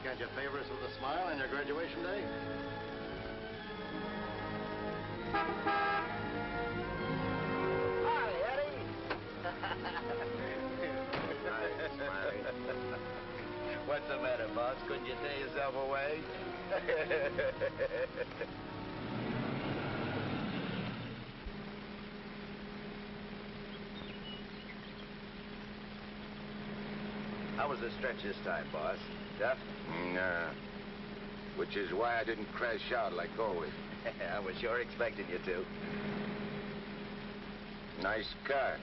can't you favor us with a smile on your graduation day? Hi, Eddie. Hi, Smiley. What's the matter, boss? Couldn't you tear yourself away? How was the stretch this time, boss? Tough? Nah. Which is why I didn't crash out like always. I was sure expecting you to. Nice car.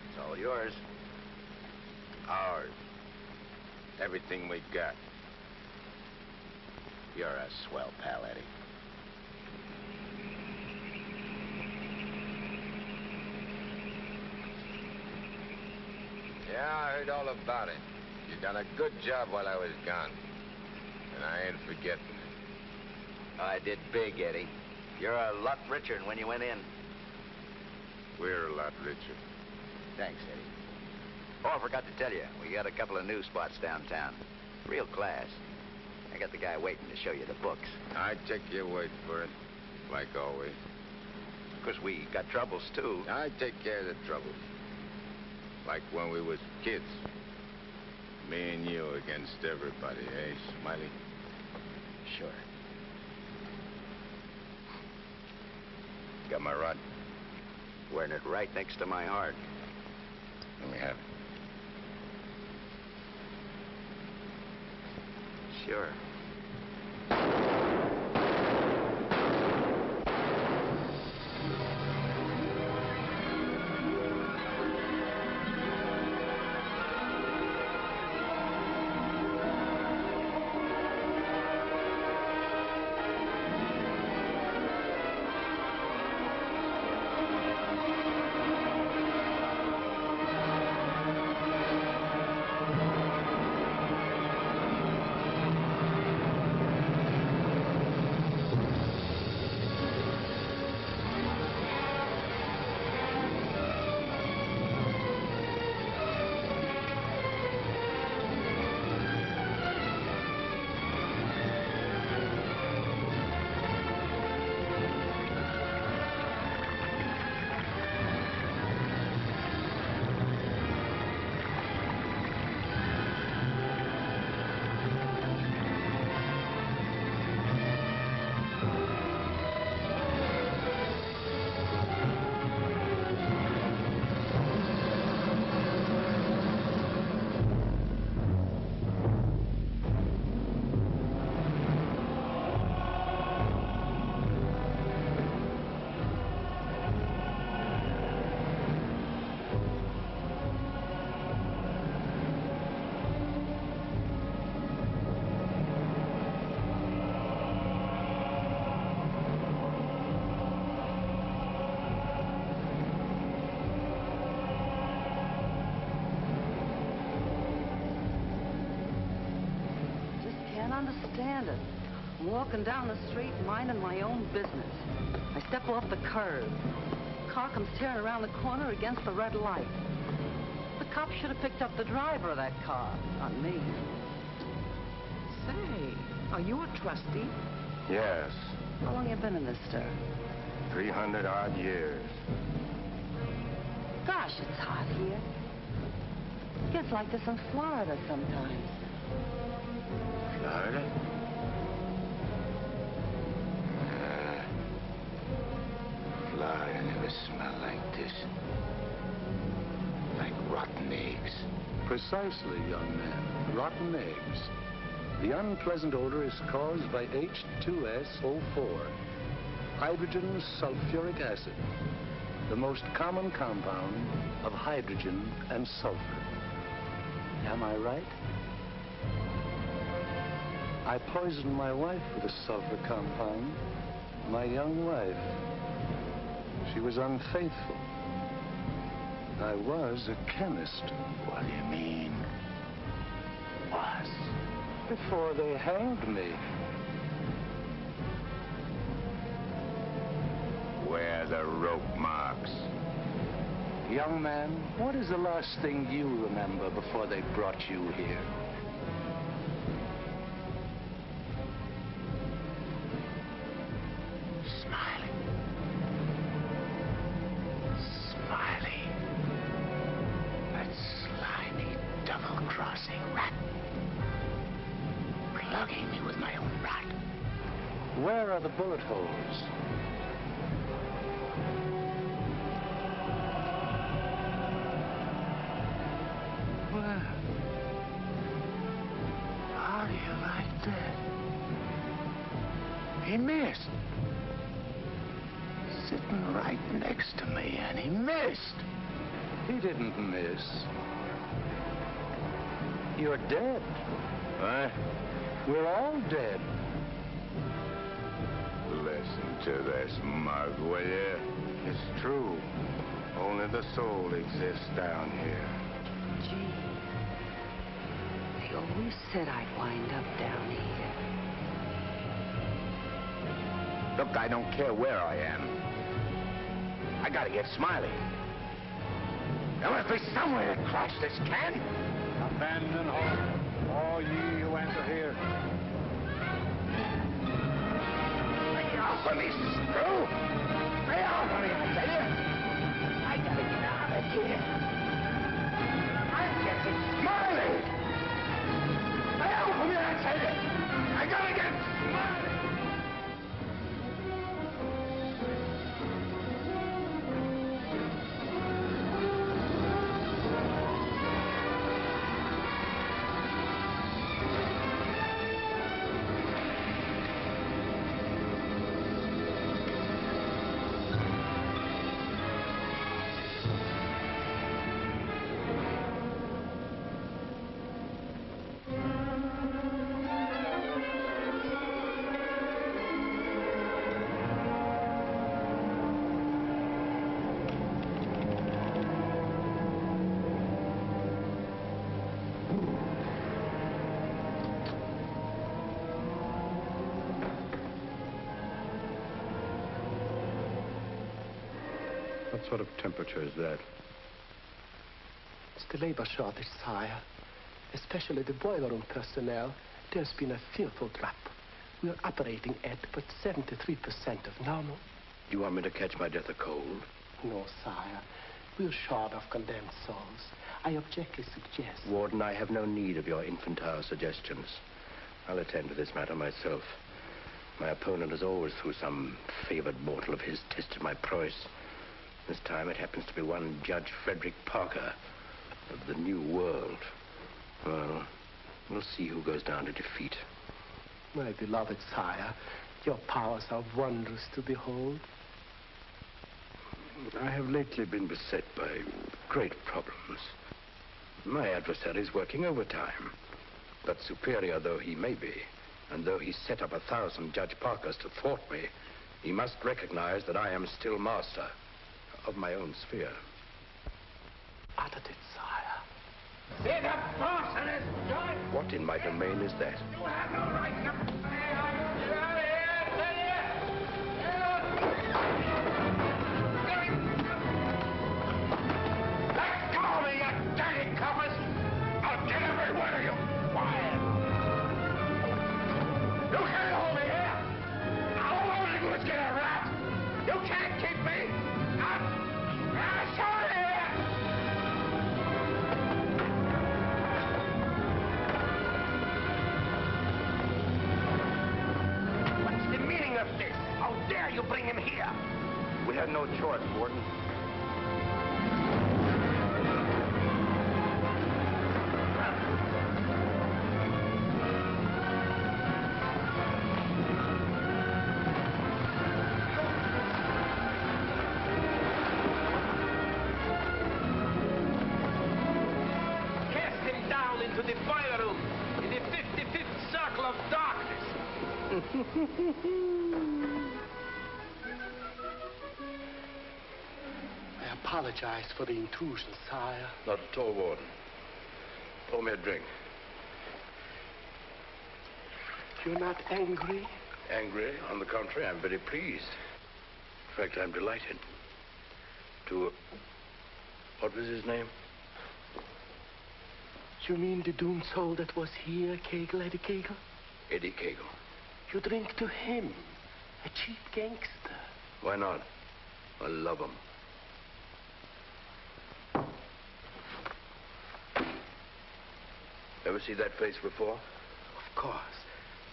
It's all yours. Ours. Everything we got. You're a swell pal, Eddie. Yeah, I heard all about it. You done a good job while I was gone. And I ain't forgetting it. I did big, Eddie. You're a lot richer than when you went in. We're a lot richer. Thanks, Eddie. Oh, I forgot to tell you, we got a couple of new spots downtown. Real class. I got the guy waiting to show you the books. I take your word for it, like always. Of course, we got troubles, too. I take care of the troubles. Like when we was kids. Me and you against everybody, eh, Smiley? Sure. Got my rod? Wearing it right next to my heart. Let me have it. Sure. Understand it. I'm walking down the street, minding my own business. I step off the curb. Car comes tearing around the corner against the red light. The cop should have picked up the driver of that car, not me. Say, are you a trustee? Yes. How long you been in this stir? 300-odd years. Gosh, it's hot here. Gets like this in Florida sometimes. Florida? Florida never smelled like this. Like rotten eggs. Precisely, young man. Rotten eggs. The unpleasant odor is caused by H2SO4, hydrogen sulfuric acid, the most common compound of hydrogen and sulfur. Am I right? I poisoned my wife with a sulfur compound, my young wife. She was unfaithful. I was a chemist. What do you mean? Was. Before they hanged me. Where are the rope marks? Young man, what is the last thing you remember before they brought you here? Where are the bullet holes? Well, how do you like that? He missed. Sitting right next to me, and he missed. He didn't miss. You're dead. Huh? We're all dead. Listen to this, mug, will you? It's true. Only the soul exists down here. Gee, they always said I'd wind up down here. Look, I don't care where I am. I gotta get Smiley. There must be somewhere to cross this can. Abandon hope, all ye who enter here. Lay off of me, screw! Lay off of me, I tell you! I gotta get out of here. I'm getting Smiley! Lay off of me, I tell you! I gotta get Smiley! What sort of temperature is that? It's the labor shortage, sire. Especially the boiler room personnel. There's been a fearful drop. We're operating at but 73% of normal. You want me to catch my death of cold? No, sire. We're short of condemned souls. I objectly suggest... Warden, I have no need of your infantile suggestions. I'll attend to this matter myself. My opponent has always, through some favored mortal of his, tested my prowess. This time it happens to be one Judge Frederick Parker of the New World. Well, we'll see who goes down to defeat. My beloved sire, your powers are wondrous to behold. I have lately been beset by great problems. My adversary is working overtime. But superior though he may be, and though he set up 1,000 Judge Parkers to thwart me, he must recognize that I am still master of my own sphere. Uttered it, sire. There's a boss in this joint! What in my domain is that? You have no right to... Get out of here, I tell you! Let go of me, you dirty coppers! I'll get every one of you fired! You can't hold me here! All I want to do is get a rat! You can't keep me! I'm sorry here! What's the meaning of this? How dare you bring him here? We had no choice, Warden. Cast him down into the fire room in the 55th circle of darkness. I apologize for the intrusion, sire. Not at all, Warden. Pour me a drink. You're not angry? Angry? On the contrary, I'm very pleased. In fact, I'm delighted. What was his name? You mean the doomed soul that was here, Kegel, Eddie Kegel? Eddie Kegel. You drink to him, a cheap gangster. Why not? I love him. Ever see that face before? Of course.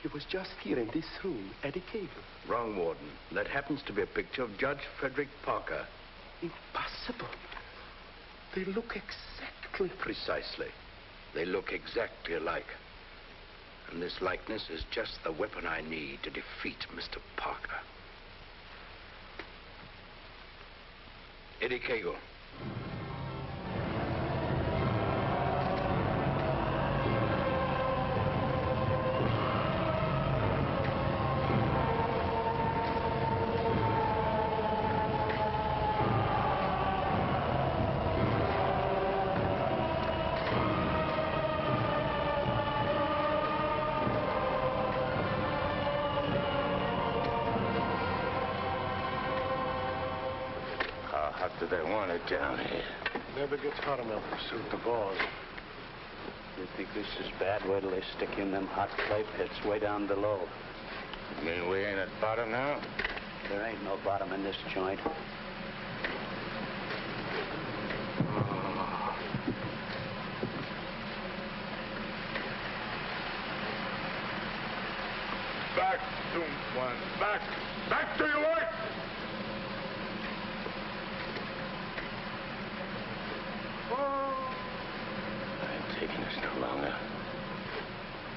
He was just here in this room, Eddie Cagle. Wrong, Warden. That happens to be a picture of Judge Frederick Parker. Impossible. They look exactly... Precisely. They look exactly alike. And this likeness is just the weapon I need to defeat Mr. Parker. Eddie Cagle. How do they want it down here? Never gets hot enough to suit the boss. You think this is bad? Wait till they stick you in them hot clay pits way down below. You mean we ain't at bottom now? There ain't no bottom in this joint. Back, one. Back! Back to your work! I ain't taking this no longer.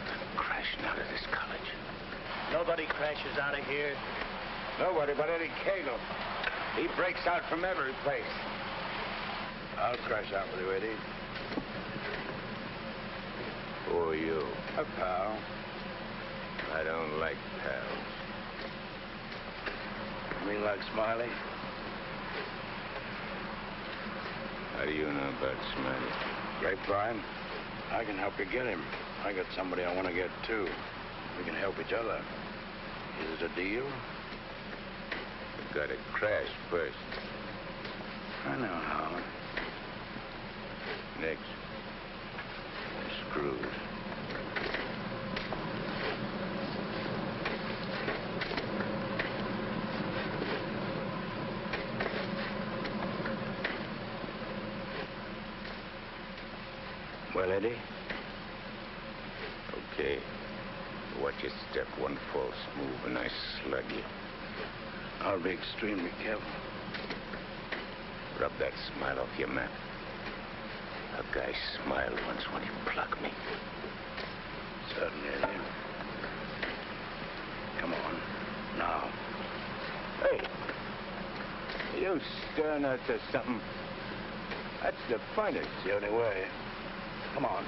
I'm crashing out of this college. Nobody crashes out of here. Nobody but Eddie Cagle. He breaks out from every place. I'll crash out with you, Eddie. Who are you? A pal. I don't like pals. You mean like Smiley? How do you know about Smiley? Grapevine. I can help you get him. I got somebody I want to get, too. We can help each other. Is it a deal? You gotta crash first. I know how. Next, I'm screwed. Well, Eddie? Okay. Watch your step. One false move and I slug you. I'll be extremely careful. Rub that smile off your map. A guy smiled once when he plucked me. Certainly, Eddie. Come on. Now. Hey! You stirring us to something? That's the finest. It's the only way. Come on.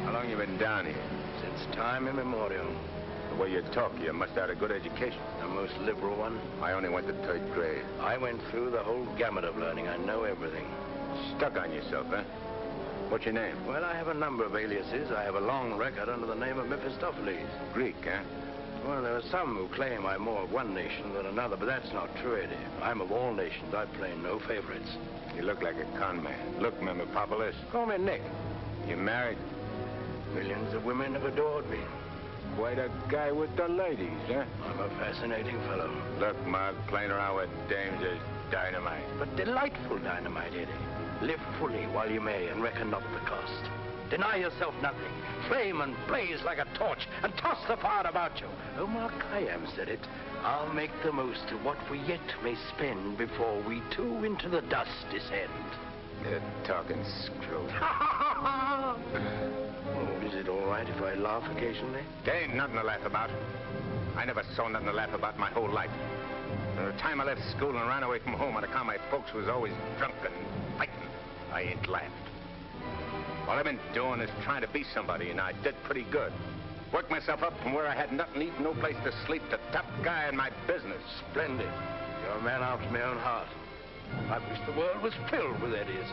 How long you been down here? Since time immemorial. The way you talk, you must have had a good education. The most liberal one. I only went to 3rd grade. I went through the whole gamut of learning. I know everything. Stuck on yourself, huh? What's your name? Well, I have a number of aliases. I have a long record under the name of Mephistopheles. Greek, huh? Well, there are some who claim I'm more of one nation than another, but that's not true, Eddie. I'm of all nations. I play no favorites. You look like a con man. Look, Mephistopheles. Call me Nick. You married? Millions of women have adored me. Quite a guy with the ladies, huh? I'm a fascinating fellow. Look, Mark, playing around with dames is dynamite. But delightful dynamite, Eddie. Live fully while you may and reckon not the cost. Deny yourself nothing. Flame and blaze like a torch and toss the fire about you. Omar Khayyam said it. I'll make the most of what we yet may spend before we too into the dust descend. You're talking screw. Oh, is it all right if I laugh occasionally? There ain't nothing to laugh about. I never saw nothing to laugh about my whole life. From the time I left school and ran away from home on account my folks was always drunk and fighting, I ain't laughed. All I've been doing is trying to be somebody, and I did pretty good. Worked myself up from where I had nothing to eat, no place to sleep, to top guy in my business. Splendid. You're a man after my own heart. I wish the world was filled with Eddies.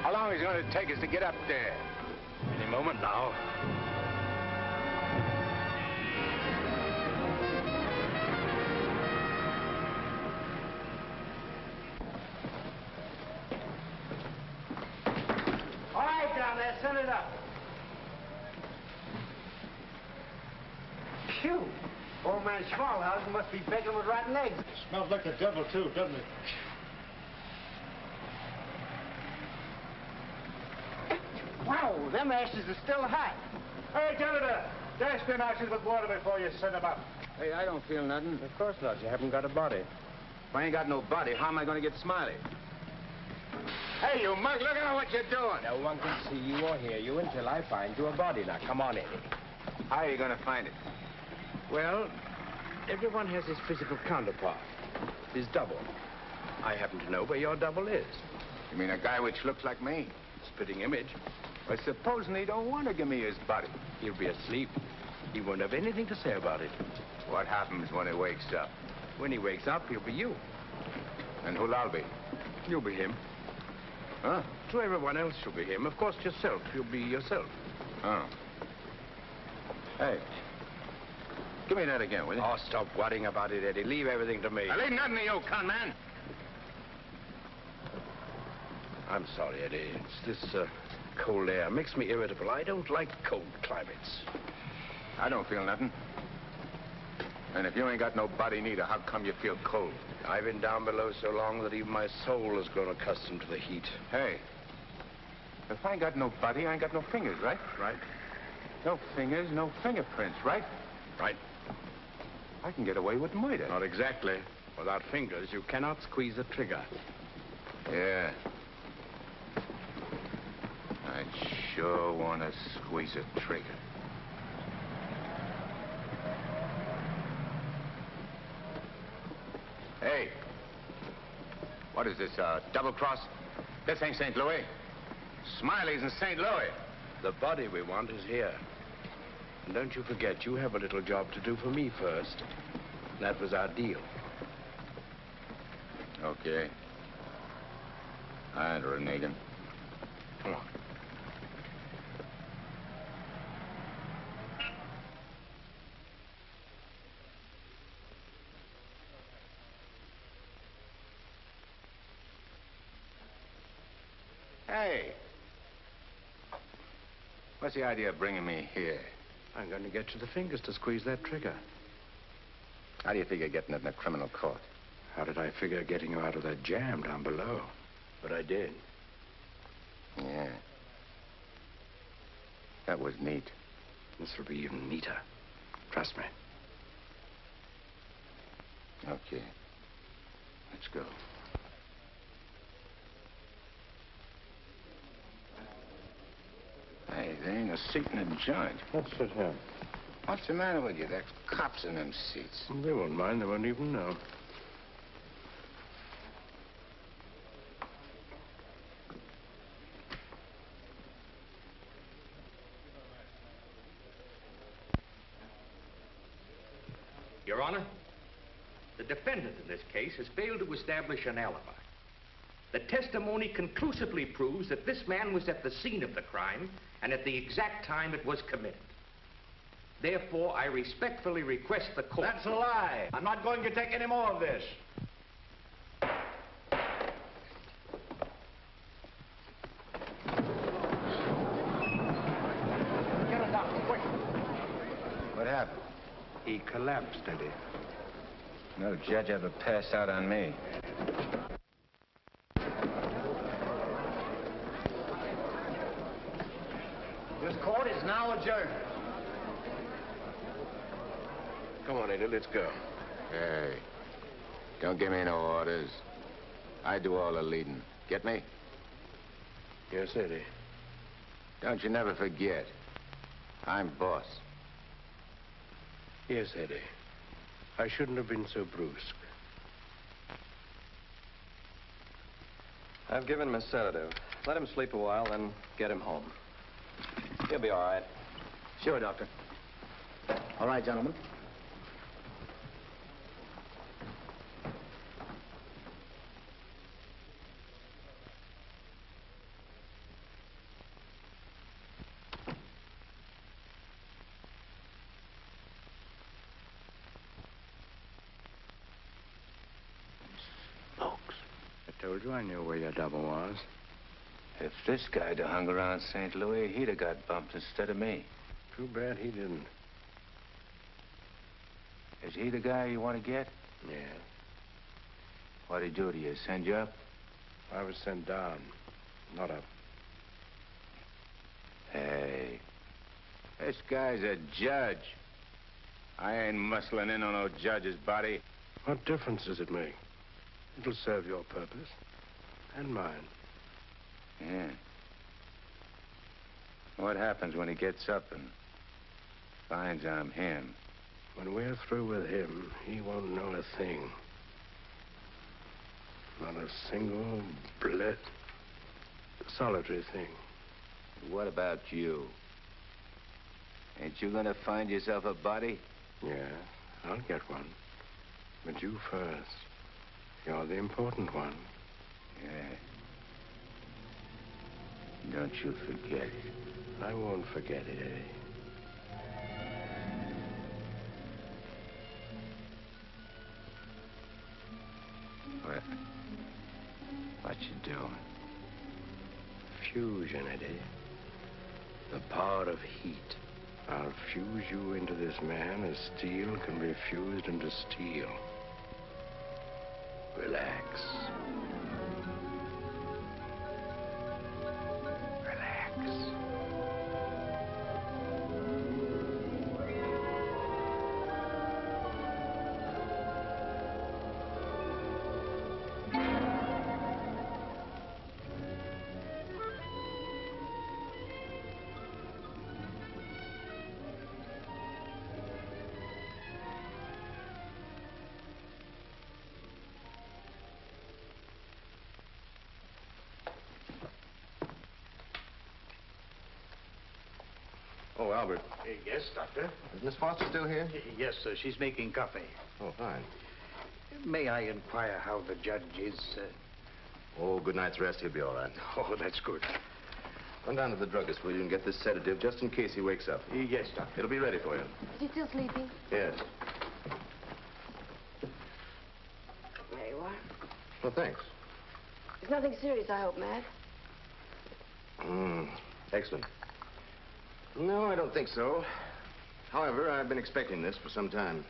How long is it going to take us to get up there? Any moment now. send it up. Phew. Old man Schmalhausen must be begging with rotten eggs. Smells like the devil, too, doesn't it? Wow, them ashes are still hot. Hey, janitor, dash them ashes with water before you send them up. Hey, I don't feel nothing. Of course not. You haven't got a body. If I ain't got no body, how am I going to get Smiley? Hey, you mug, look at what you're doing. No one can see you or hear you until I find you a body. Now, come on, Eddie. How are you going to find it? Well, everyone has his physical counterpart, his double. I happen to know where your double is. You mean a guy which looks like me? Spitting image. But supposing he don't want to give me his body? He'll be asleep. He won't have anything to say about it. What happens when he wakes up? When he wakes up, he'll be you. And who'll I be? You'll be him. Huh? To everyone else, you'll be him. Of course, yourself. You'll be yourself. Oh. Hey. Give me that again, will you? Oh, stop worrying about it, Eddie. Leave everything to me. I leave nothing to you, con man. I'm sorry, Eddie. It's this cold air. Makes me irritable. I don't like cold climates. I don't feel nothing. And if you ain't got no body neither, how come you feel cold? I've been down below so long that even my soul has grown accustomed to the heat. Hey, if I ain't got no body, I ain't got no fingers, right? Right. No fingers, no fingerprints, right? Right. I can get away with murder. Not exactly. Without fingers, you cannot squeeze a trigger. Yeah. I sure want to squeeze a trigger. Hey. What is this, double cross? This ain't St. Louis. Smiley's in St. Louis. The body we want is here. And don't you forget, you have a little job to do for me first. That was our deal. Okay. I'd reneging. Come on. Hey. What's the idea of bringing me here? I'm going to get you the fingers to squeeze that trigger. How do you figure getting it in a criminal court? How did I figure getting you out of that jam down below? But I did. Yeah. That was neat. This will be even neater. Trust me. Okay. Let's go. Hey, there ain't a seat in the joint. Let's sit here. What's the matter with you? There's cops in them seats. They won't mind. They won't even know. Your Honor, the defendant in this case has failed to establish an alibi. The testimony conclusively proves that this man was at the scene of the crime and at the exact time it was committed. Therefore, I respectfully request the court... That's a lie. I'm not going to take any more of this. Get a doctor, quick. What happened? He collapsed, Eddie. No judge ever passed out on me. This court is now adjourned. Come on, Eddie, let's go. Hey, don't give me no orders. I do all the leading. Get me? Yes, Eddie. Don't you never forget. I'm boss. Yes, Eddie. I shouldn't have been so brusque. I've given him a sedative. Let him sleep a while, then get him home. He'll be all right. Sure, Doctor. All right, gentlemen. Folks. I told you I knew where your double was. If this guy'd have hung around St. Louis, he'd have got bumped instead of me. Too bad he didn't. Is he the guy you want to get? Yeah. What'd he do to you? Send you up? I was sent down, not up. Hey, this guy's a judge. I ain't muscling in on no judge's body. What difference does it make? It'll serve your purpose. And mine. Yeah. What happens when he gets up and finds I'm him? When we're through with him, he won't know a thing. Not a single solitary thing. What about you? Ain't you gonna find yourself a body? Yeah, I'll get one. But you first. You're the important one. Yeah. Don't you forget it. I won't forget it, Eddie. What you doing? Fusion, Eddie. The power of heat. I'll fuse you into this man as steel can be fused into steel. Relax. Oh, Albert. Yes, Doctor? Is Miss Foster still here? Yes, sir. She's making coffee. Oh, fine. May I inquire how the judge is? Oh, good night's rest. He'll be all right. Oh, that's good. Run down to the druggist, will you, and get this sedative just in case he wakes up. Yes, Doctor. It'll be ready for you. Is he still sleeping? Yes. There you are. Well, thanks. It's nothing serious, I hope, Matt. Excellent. No, I don't think so. However, I've been expecting this for some time.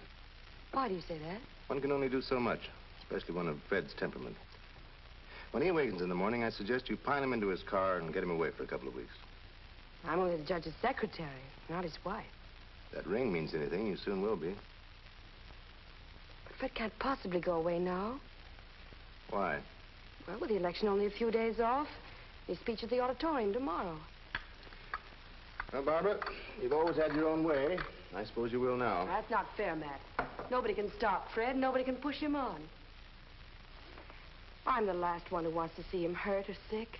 Why do you say that? One can only do so much, especially one of Fred's temperament. When he awakens in the morning, I suggest you pile him into his car and get him away for a couple of weeks. I'm only the judge's secretary, not his wife. If that ring means anything, you soon will be. But Fred can't possibly go away now. Why? Well, with the election only a few days off, his speech at the auditorium tomorrow. Well, Barbara, you've always had your own way. I suppose you will now. That's not fair, Matt. Nobody can stop Fred. Nobody can push him on. I'm the last one who wants to see him hurt or sick.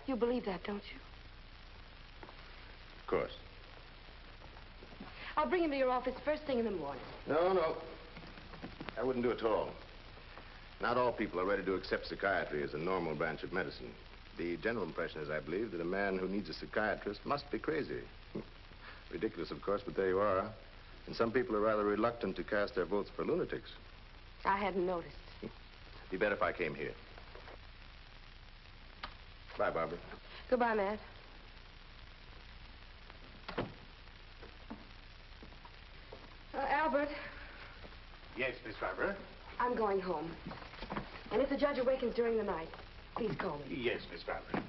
You believe that, don't you? Of course. I'll bring him to your office first thing in the morning. No. I wouldn't do it at all. Not all people are ready to accept psychiatry as a normal branch of medicine. The general impression is, I believe, that a man who needs a psychiatrist must be crazy. Ridiculous, of course, but there you are. And some people are rather reluctant to cast their votes for lunatics. I hadn't noticed. Be better if I came here. Bye, Barbara. Goodbye, Matt. Albert. Yes, Miss Barbara? I'm going home. And if the judge awakens during the night, please call me. Yes, Miss Barbara.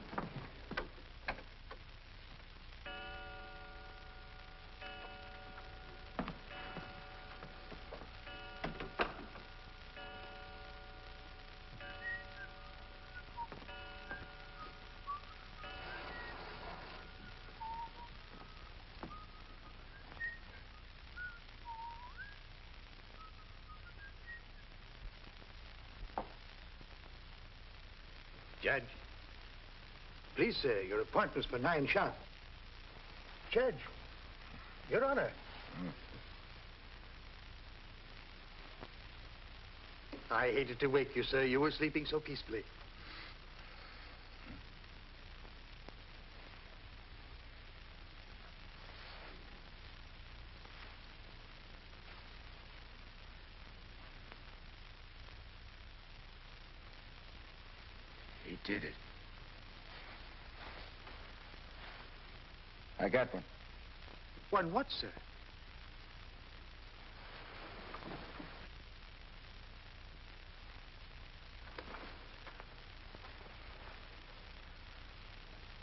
Judge. Please, sir, your appointment's for 9 sharp. Judge. Your Honor. I hated to wake you, sir. You were sleeping so peacefully. He did it. I got one. One what, sir?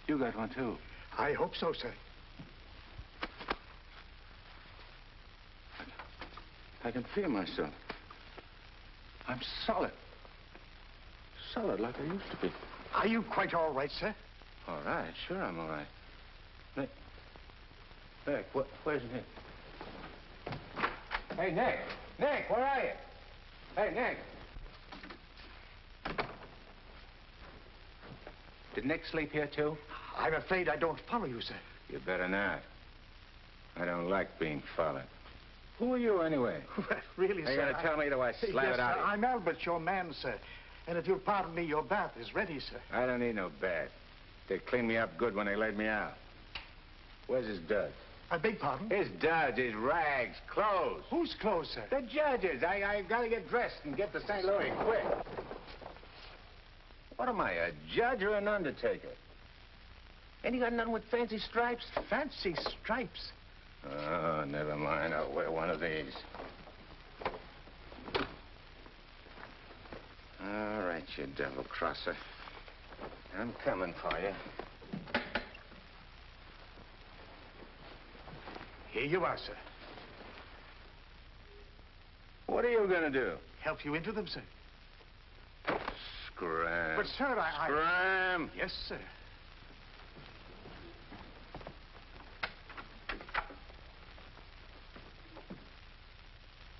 You got one, too. I hope so, sir. I can feel myself. I'm solid. Solid like I used to be. Are you quite all right, sir? All right, sure I'm all right. Nick. Nick, where's Nick? Hey, Nick! Nick, where are you? Hey, Nick! Did Nick sleep here, too? I'm afraid I don't follow you, sir. You better not. I don't like being followed. Who are you, anyway? Really, You sir? gotta tell me, do I slap yes, it out sir, of you? I'm Albert, your man, sir. And if you'll pardon me, your bath is ready, sir. I don't need no bath. They cleaned me up good when they laid me out. Where's his duds? I beg pardon? His duds, his rags, clothes. Whose clothes, sir? The judge's. I gotta get dressed and get to St. Louis quick. What am I, a judge or an undertaker? Ain't you got nothing with fancy stripes? Fancy stripes? Oh, never mind. I'll wear one of these. All right, you devil crosser. I'm coming for you. Here you are, sir. What are you gonna do? Help you into them, sir. Scram. But, sir, I... Scram! Yes, sir.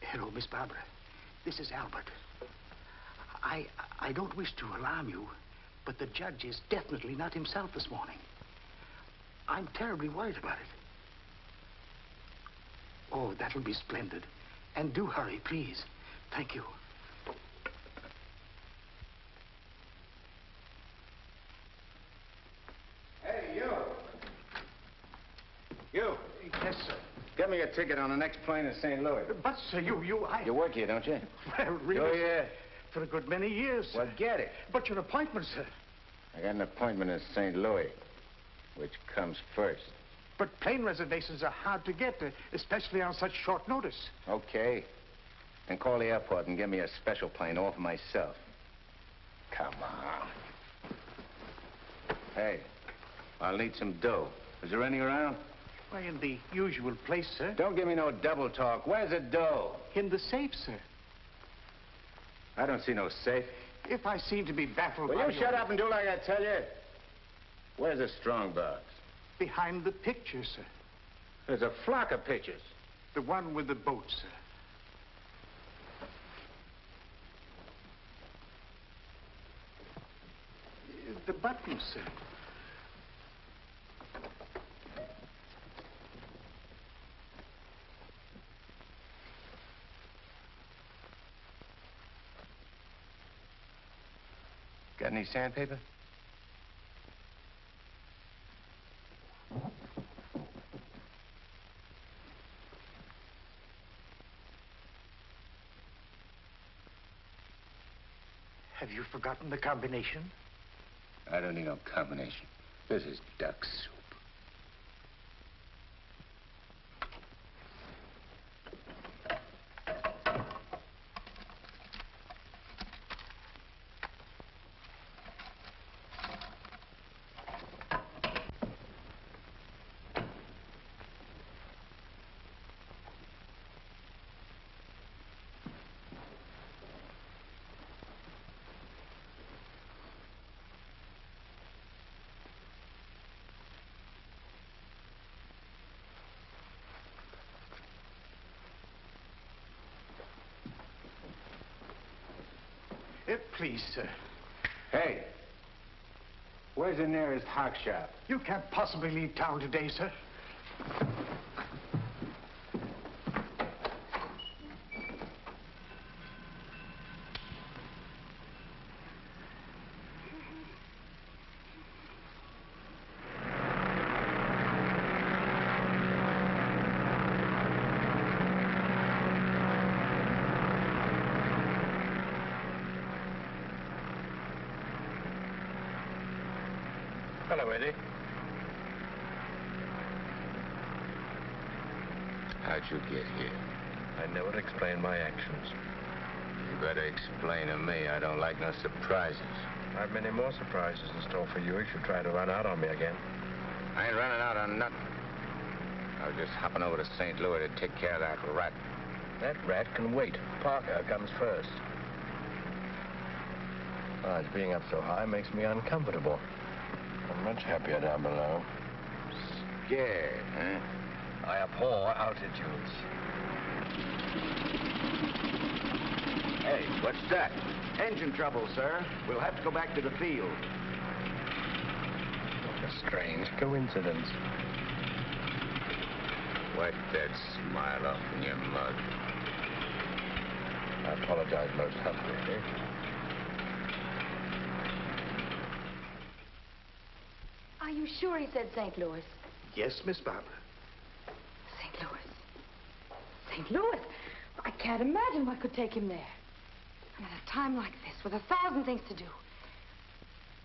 Hello, Miss Barbara. This is Albert. I don't wish to alarm you, but the judge is definitely not himself this morning. I'm terribly worried about it. Oh, that'll be splendid. And do hurry, please. Thank you. Hey, you! You! Yes, sir. Get me a ticket on the next plane to St. Louis. But, sir, I... You work here, don't you? Well, really... Oh, yeah. For a good many years, sir. Well, get it. But your appointment, sir. I got an appointment in St. Louis. Which comes first? But plane reservations are hard to get, especially on such short notice. Okay. Then call the airport and give me a special plane all for myself. Come on. Hey, I'll need some dough. Is there any around? Why, in the usual place, sir. Don't give me no double talk. Where's the dough? In the safe, sir. I don't see no safe. If I seem to be baffled Will by you shut up and do like I tell you? Where's the strong box? Behind the picture, sir. There's a flock of pictures. The one with the boat, sir. The button, sir. Got any sandpaper? Have you forgotten the combination? I don't need no combination. This is duck soup. Please, sir. Hey, where's the nearest hock shop? You can't possibly leave town today, sir. Hello, Eddie. How'd you get here? I never explain my actions. You better explain to me. I don't like no surprises. I've many more surprises in store for you if you try to run out on me again. I ain't running out on nothing. I was just hopping over to St. Louis to take care of that rat. That rat can wait. Parker comes first. Besides, being up so high makes me uncomfortable. I'm much happier down below. Scared, huh? I abhor altitudes. Hey, what's that? Engine trouble, sir. We'll have to go back to the field. What a strange coincidence. Wipe that smile off in your mug. I apologize most humbly. Are you sure he said St. Louis? Yes, Miss Barbara. St. Louis. St. Louis? I can't imagine what could take him there. And at a time like this, with 1,000 things to do.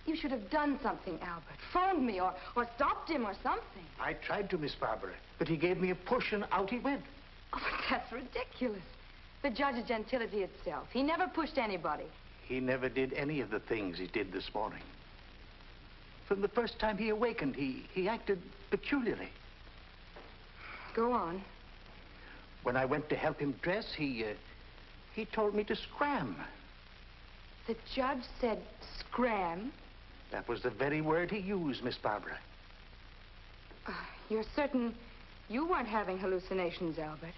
You should have done something, Albert. Phoned me or stopped him or something. I tried to, Miss Barbara, but he gave me a push and out he went. Oh, but that's ridiculous. The judge is gentility itself. He never pushed anybody. He never did any of the things he did this morning. From the first time he awakened, he acted peculiarly. Go on. When I went to help him dress, he told me to scram. The judge said scram? That was the very word he used, Miss Barbara. You're certain you weren't having hallucinations, Albert?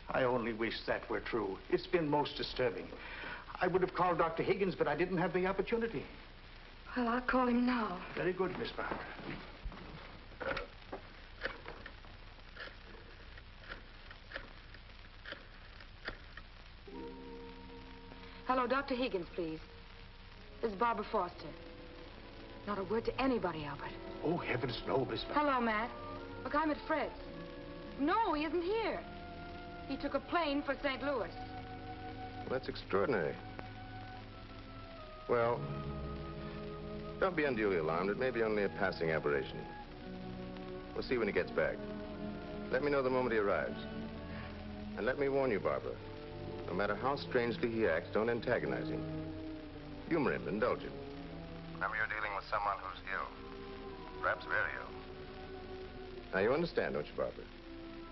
I only wish that were true. It's been most disturbing. I would have called Dr. Higgins, but I didn't have the opportunity. Well, I'll call him now. Very good, Miss Barbara. Hello, Dr. Higgins, please. This is Barbara Foster. Not a word to anybody, Albert. Oh, heavens, no, Miss Barbara. Hello, Matt. Look, I'm at Fred's. No, he isn't here. He took a plane for St. Louis. Well, that's extraordinary. Well, don't be unduly alarmed. It may be only a passing aberration. We'll see when he gets back. Let me know the moment he arrives. And let me warn you, Barbara, no matter how strangely he acts, don't antagonize him. Humor him, indulge him. Remember, you're dealing with someone who's ill. Perhaps very ill. Now, you understand, don't you, Barbara?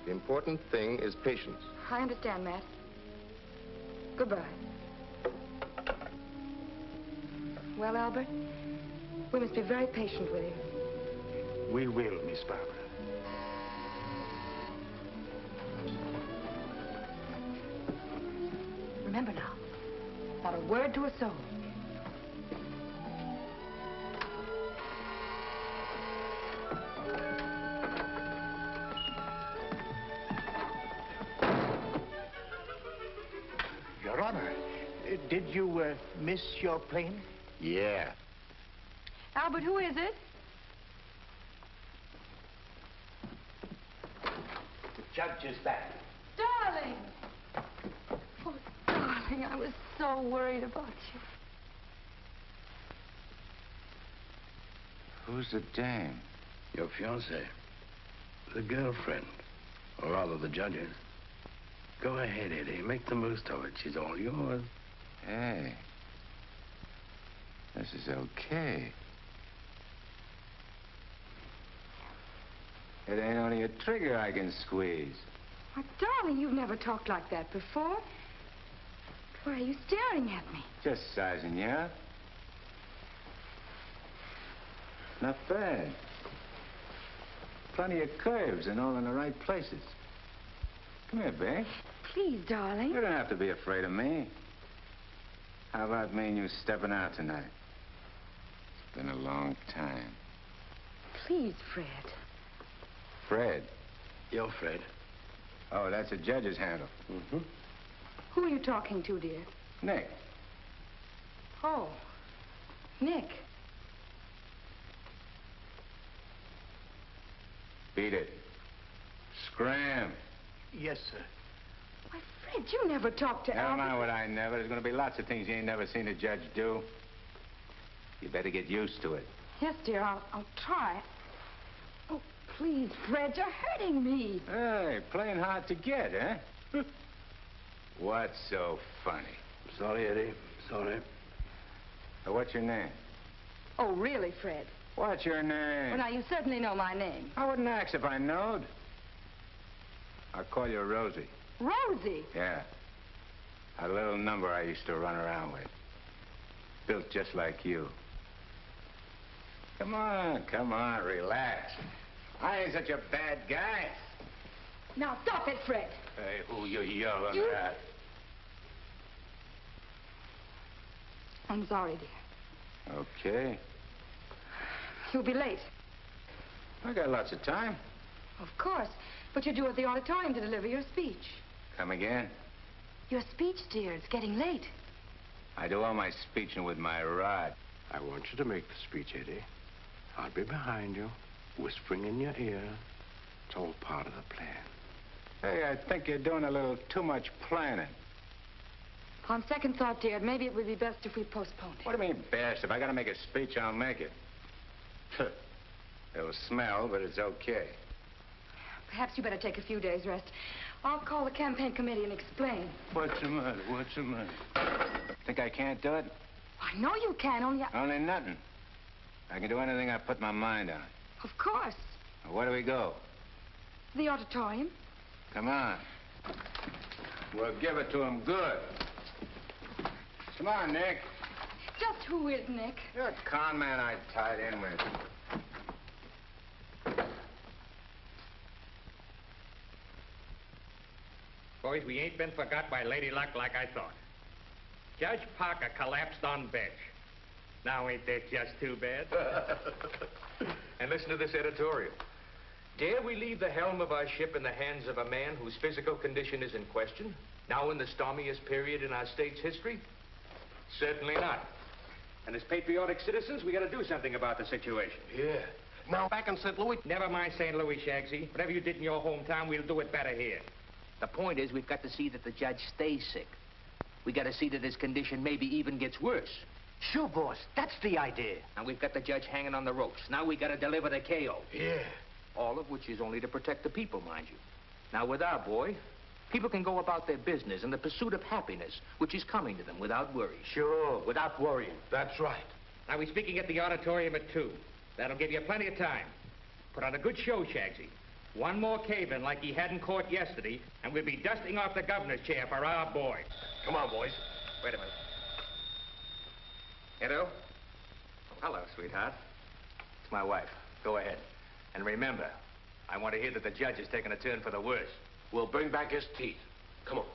The important thing is patience. I understand, Matt. Goodbye. Well, Albert, we must be very patient with him. We will, Miss Barbara. Remember now, not a word to a soul. Your Honor, did you miss your plane? Yeah. Albert, who is it? The judge is back. Darling! Oh, darling, I was so worried about you. Who's the dame? Your fiancée. The girlfriend. Or rather, the judge's. Go ahead, Eddie. Make the most of it. She's all yours. Hey. This is okay. It ain't only a trigger I can squeeze. Why, darling, you've never talked like that before. Why are you staring at me? Just sizing you up. Not bad. Plenty of curves and all in the right places. Come here, babe. Please, darling. You don't have to be afraid of me. How about me and you stepping out tonight? It's been a long time. Please, Fred. Fred? You're Fred. Oh, that's a judge's handle. Mm-hmm. Who are you talking to, dear? Nick. Oh, Nick. Beat it. Scram. Yes, sir. Why, Fred, you never talked to Never Albert. mind what I never. There's going to be lots of things you ain't never seen a judge do. You better get used to it. Yes, dear, I'll try. Oh, please, Fred, you're hurting me. Hey, playing hard to get, huh? What's so funny? Sorry, Eddie. Sorry. What's your name? Oh, really, Fred? What's your name? Well, now, you certainly know my name. I wouldn't ask if I knowed. I'll call you Rosie. Rosie? Yeah. A little number I used to run around with. Built just like you. Come on, relax. I ain't such a bad guy. Now, stop it, Fred. Hey, who you yelling at? I'm sorry, dear. Okay. You'll be late. I got lots of time. Of course. But you're due at the auditorium to deliver your speech. Come again? Your speech, dear. It's getting late. I do all my speeching with my rod. I want you to make the speech, Eddie. I'll be behind you, whispering in your ear. It's all part of the plan. Hey, I think you're doing a little too much planning. On second thought, dear, maybe it would be best if we postponed it. What do you mean, best? If I gotta make a speech, I'll make it. It'll smell, but it's okay. Perhaps you better take a few days' rest. I'll call the campaign committee and explain. What's the matter? What's the matter? Think I can't do it? I know you can, Only nothing. I can do anything I put my mind on. Of course. Well, where do we go? The auditorium. Come on. We'll give it to him good. Come on, Nick. Just who is Nick? You're a con man I tied in with. Boys, we ain't been forgot by Lady Luck like I thought. Judge Parker collapsed on bench. Now ain't that just too bad? And listen to this editorial. Dare we leave the helm of our ship in the hands of a man whose physical condition is in question, now in the stormiest period in our state's history? Certainly not. And as patriotic citizens, we gotta do something about the situation. Yeah. Now, back in St. Louis... Never mind St. Louis, Shagsy. Whatever you did in your hometown, we'll do it better here. The point is, we've got to see that the judge stays sick. We got to see that his condition maybe even gets worse. Sure, boss. That's the idea. And we've got the judge hanging on the ropes. Now we got to deliver the KO. Yeah. All of which is only to protect the people, mind you. Now, with our boy, people can go about their business in the pursuit of happiness, which is coming to them without worry. Sure, without worrying. That's right. Now, we're speaking at the auditorium at 2. That'll give you plenty of time. Put on a good show, Shagsy. One more cave-in like he had in court yesterday, and we'll be dusting off the governor's chair for our boy. Come on, boys. Wait a minute. Edo? Oh, hello, sweetheart. It's my wife. Go ahead. And remember, I want to hear that the judge is taking a turn for the worse. We'll bring back his teeth. Come on.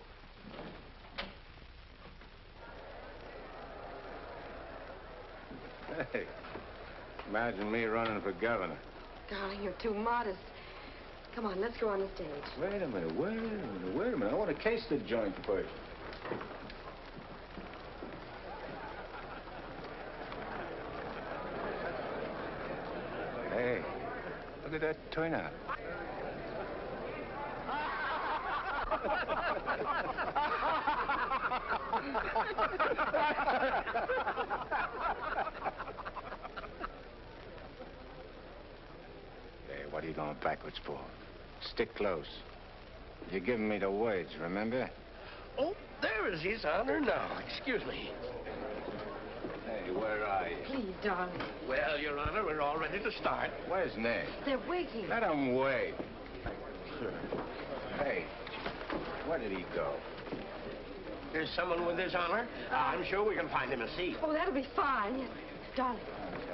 Hey, imagine me running for governor. Darling, you're too modest. Come on, let's go on the stage. Wait a minute. I want to case the joint first. Hey, look at that turnout. Hey, what are you going backwards for? Stick close. You're giving me the words, remember? Oh, there is His Honor now. Excuse me. Hey, where are you? Please, darling. Well, Your Honor, we're all ready to start. Where's Nick? They're waiting. Let him wait. Hey, where did he go? There's someone with His Honor. I'm sure we can find him a seat. Oh, that'll be fine. Yes. Darling.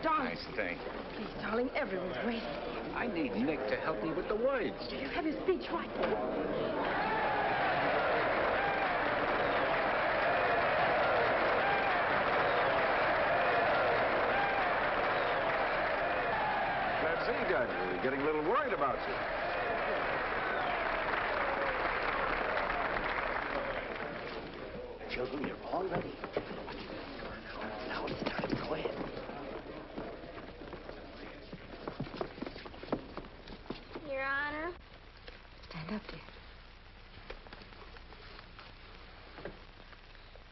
Darling. Nice thing. Please, darling, everyone's waiting. I need Nick to help me with the words. Do you have his speech right? Let's see, Judge. We're getting a little worried about you. Children, you're all ready. Now it's time. Go ahead. Your Honor. Stand up, dear.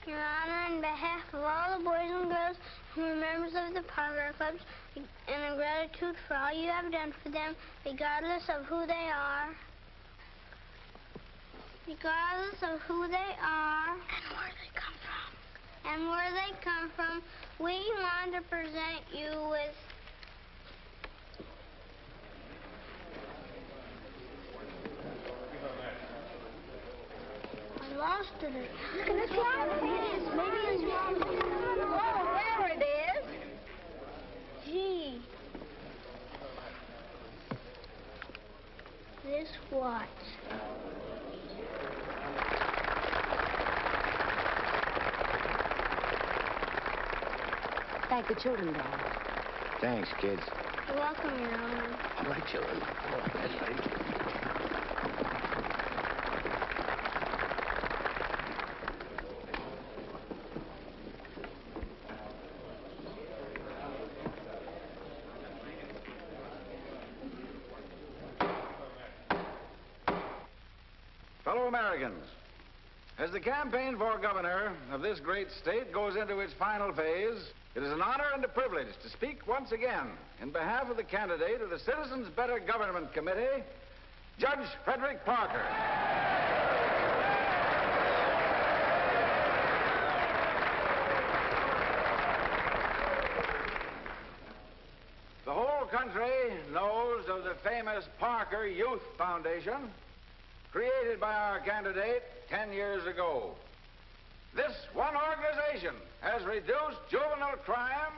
Your Honor, on behalf of all the boys and girls We're members of the Parlor Clubs and in gratitude for all you have done for them, regardless of who they are. Regardless of who they are. And where they come from. And where they come from, we want to present you with... I lost it. It's wrong. Maybe it's wrong. Oh, there it is. Gee. This watch. Thank the children, Dad. Thanks, kids. You're welcome, Your Honor. All right, children. All right, that's right. Fellow Americans, as the campaign for governor of this great state goes into its final phase, it is an honor and a privilege to speak once again in behalf of the candidate of the Citizens Better Government Committee, Judge Frederick Parker. The whole country knows of the famous Parker Youth Foundation, created by our candidate 10 years ago. This one organization has reduced juvenile crime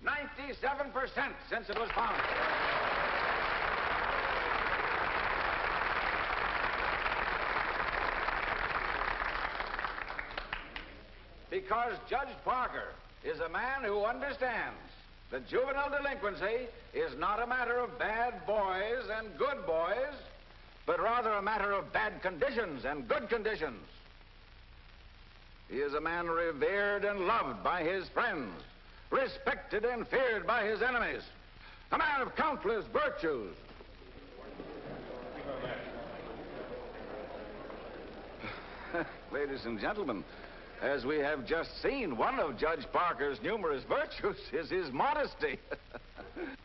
97% since it was founded. Because Judge Parker is a man who understands that juvenile delinquency is not a matter of bad boys and good boys, but rather a matter of bad conditions and good conditions. He is a man revered and loved by his friends, respected and feared by his enemies, a man of countless virtues. Ladies and gentlemen, as we have just seen, one of Judge Parker's numerous virtues is his modesty.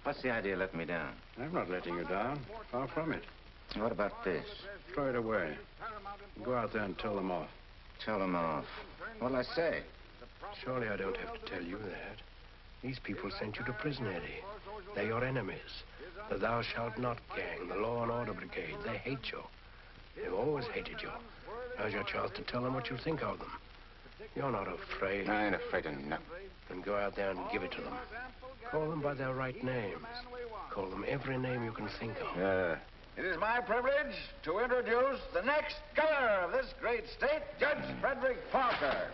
What's the idea of letting me down? I'm not letting you down. Far from it. What about this? Throw it away. Go out there and tell them off. Tell them off. What'll I say? Surely I don't have to tell you that. These people sent you to prison, Eddie. They're your enemies. The Thou Shalt Not gang, the Law and Order Brigade. They hate you. They've always hated you. Now's your chance to tell them what you think of them. You're not afraid. I ain't afraid of nothing. Then go out there and give it to them. Call them by their right names. Call them every name you can think of. It is my privilege to introduce the next governor of this great state, Judge Frederick Parker.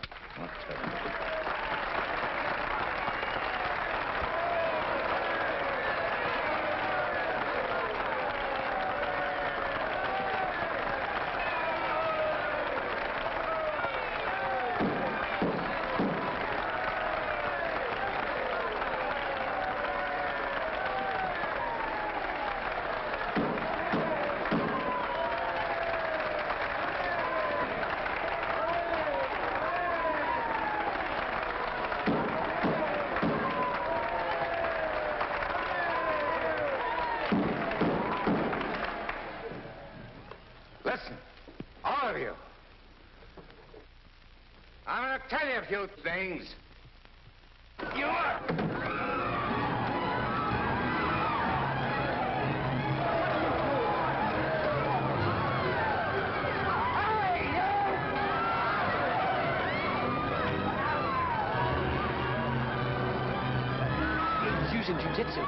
Listen, all of you. I'm going to tell you a few things. You are... He's using jiu-jitsu.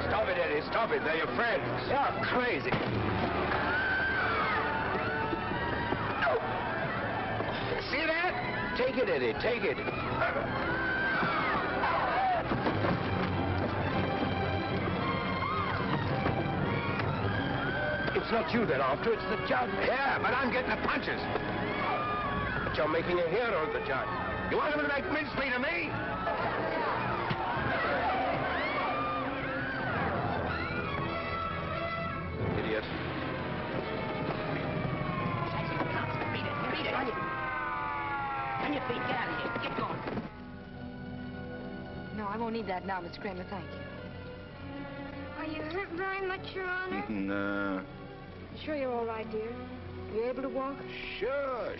Stop it, Eddie. Stop it. They're your friends. You're crazy. No. See that? Take it, Eddie. Take it. It's It's not you they're after, it's the judge. Yeah, but I'm getting the punches. But you're making a hero of the judge. You want him to make mincemeat of me? Idiot. Beat it. On your feet. Get out of here. Get going. No, I won't need that now, Mr. Kramer. Thank you. Are you hurt very much, Your Honor? No. Sure you're all right, dear? You able to walk? Sure.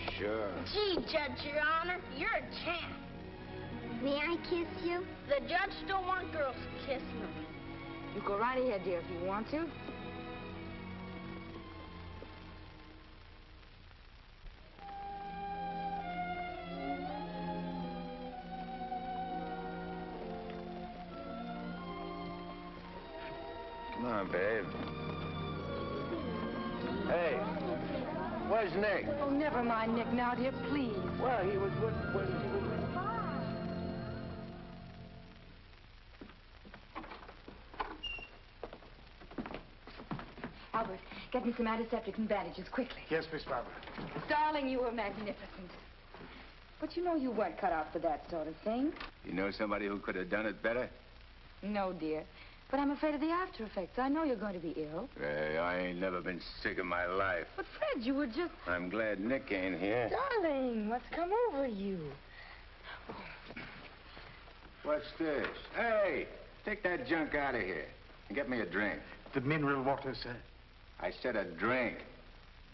Gee, Judge, Your Honor, you're a champ. May I kiss you? The judge don't want girls kissing him. You go right ahead, dear, if you want to. Come on, babe. Hey, where's Nick? Oh, never mind Nick now, dear, please. Well, he was with... When he was... Albert, get me some antiseptic and bandages, quickly. Yes, Miss Barbara. Darling, you were magnificent. But you know you weren't cut out for that sort of thing. You know somebody who could have done it better? No, dear. But I'm afraid of the after effects. I know you're going to be ill. Hey, I ain't never been sick in my life. But, Fred, you were just... I'm glad Nick ain't here. Darling, what's come over you? What's this? Hey, take that junk out of here and get me a drink. The mineral water, sir. I said a drink.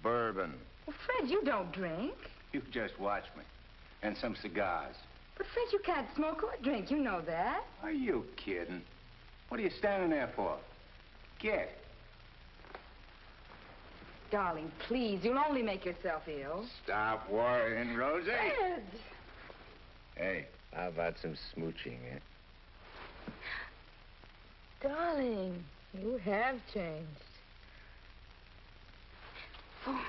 Bourbon. Well, Fred, you don't drink. You just watch me. And some cigars. But, Fred, you can't smoke or drink. You know that. Are you kidding? What are you standing there for? Get. Darling, please, you'll only make yourself ill. Stop worrying, Rosie. Fred! Hey, how about some smooching, eh? Darling, you have changed. Oh.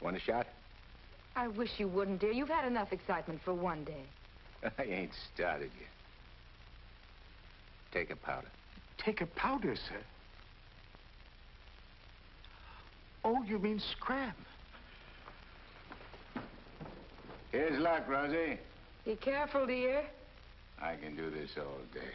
Want a shot? I wish you wouldn't, dear. You've had enough excitement for one day. I ain't started yet. Take a powder. Take a powder, sir? Oh, you mean scram? Here's luck, Rosie. Be careful, dear. I can do this all day.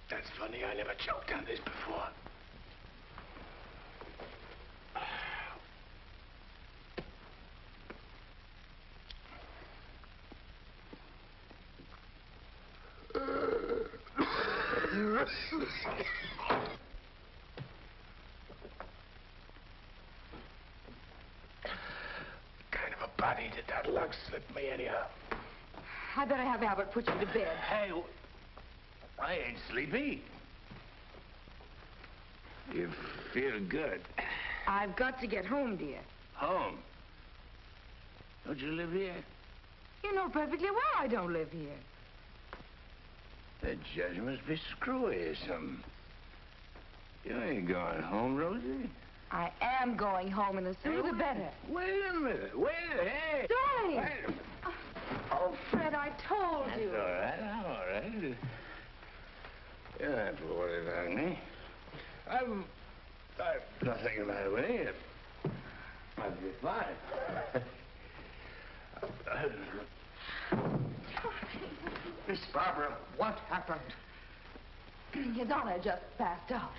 That's funny, I never choked on this before. Kind of a body did that lug slip me anyhow? I better have Albert put you to bed. Hey, I ain't sleepy. You feel good. I've got to get home, dear. Home? Don't you live here? You know perfectly well I don't live here. The judge must be screwy or something. You ain't going home, Rosie. I am going home, and the sooner the better. Wait a minute. Hey. Darling! Wait a minute. Oh, Fred, I told you. That's all right. I'm all right. You don't have to worry about me. I've nothing the matter with me. I'll be fine. Miss Barbara, what happened? His Honor just passed out.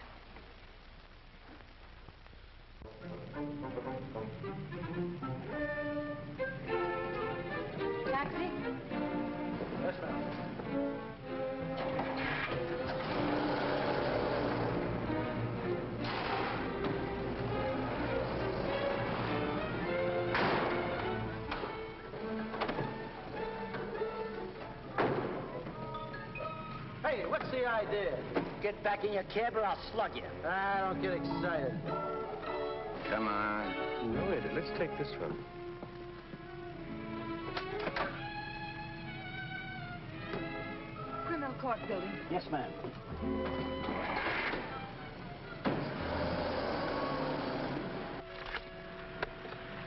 Taxi? Yes, ma'am. Hey, what's the idea? Get back in your cab or I'll slug you. Don't get excited. Come on. No, Eddie, let's take this one. Criminal court building. Yes, ma'am.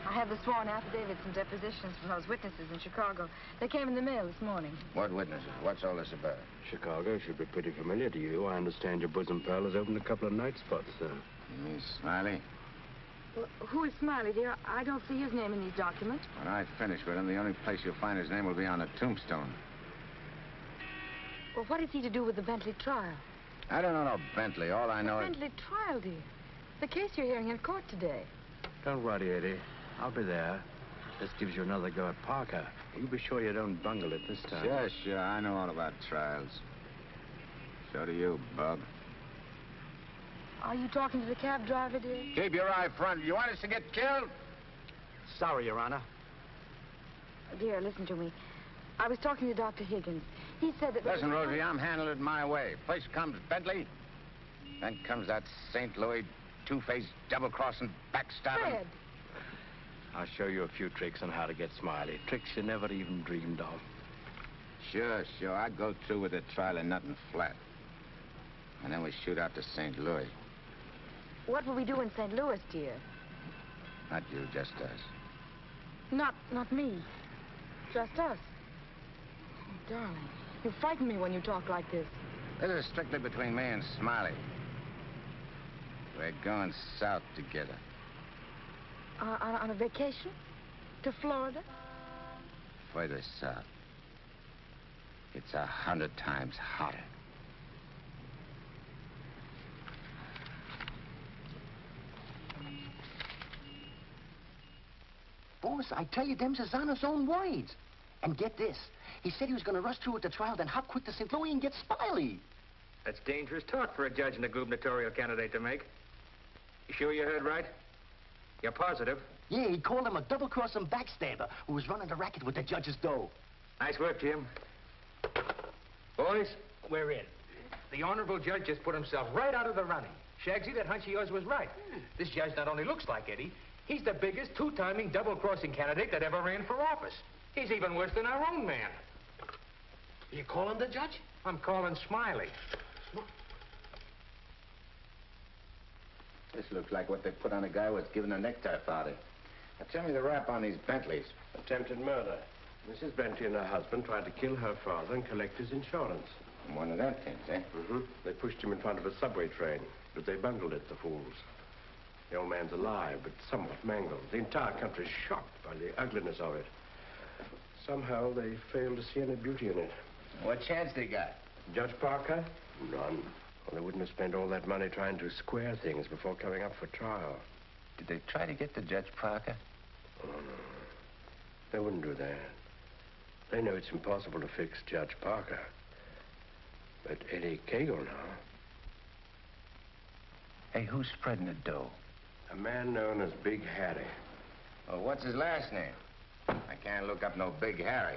I have the sworn affidavits and depositions from those witnesses in Chicago. They came in the mail this morning. What witnesses? What's all this about? Chicago should be pretty familiar to you. I understand your bosom pal has opened a couple of night spots there. You mean Smiley? Well, who is Smiley, dear? I don't see his name in these documents. When I finish with him, the only place you'll find his name will be on a tombstone. Well, what is he to do with the Bentley trial? I don't know no Bentley. All I know is... Bentley trial, dear. The case you're hearing in court today. Don't worry, Eddie. I'll be there. This gives you another go at Parker. You be sure you don't bungle it this time. Sure. I know all about trials. So do you, Bub. Are you talking to the cab driver, dear? Keep your eye front. You want us to get killed? Sorry, Your Honor. Dear, listen to me. I was talking to Dr. Higgins. He said that... Listen, Rosie, I'm handling it my way. First comes Bentley. Then comes that St. Louis two-faced, double-crossing, backstabbing... Fred! I'll show you a few tricks on how to get Smiley. Tricks you never even dreamed of. Sure. I go through with the trial and nothing flat. And then we shoot out to St. Louis. What will we do in St. Louis, dear? Not you, just us. Not me. Just us. Oh, darling, you frighten me when you talk like this. This is strictly between me and Smiley. We're going south together. On a vacation? To Florida? Further south. It's 100 times hotter. Boss, I tell you, them's his honor's own words. And get this. He said he was going to rush through with the trial, then hop quick to St. Louis and get Smiley. That's dangerous talk for a judge and a gubernatorial candidate to make. You sure you heard right? You're positive? Yeah, he called him a double-crossing backstabber who was running the racket with the judge's dough. Nice work, Jim. Boys, we're in. The honorable judge just put himself right out of the running. Shagsy, that hunch of yours was right. This judge not only looks like Eddie, he's the biggest two-timing double-crossing candidate that ever ran for office. He's even worse than our own man. You calling the judge? I'm calling Smiley. This looks like what they put on a guy who was given a necktie party. Now, tell me the rap on these Bentleys. Attempted murder. Mrs. Bentley and her husband tried to kill her father and collect his insurance. One of them things, eh? Mm-hmm. They pushed him in front of a subway train, but they bungled it, the fools. The old man's alive, but somewhat mangled. The entire country's shocked by the ugliness of it. Somehow they failed to see any beauty in it. What chance they got? Judge Parker? None. Well, they wouldn't have spent all that money trying to square things before coming up for trial. Did they try to get to Judge Parker? Oh, no. They wouldn't do that. They know it's impossible to fix Judge Parker. But Eddie Cagle now. Hey, who's spreading the dough? A man known as Big Harry. Well, what's his last name? I can't look up no Big Harry.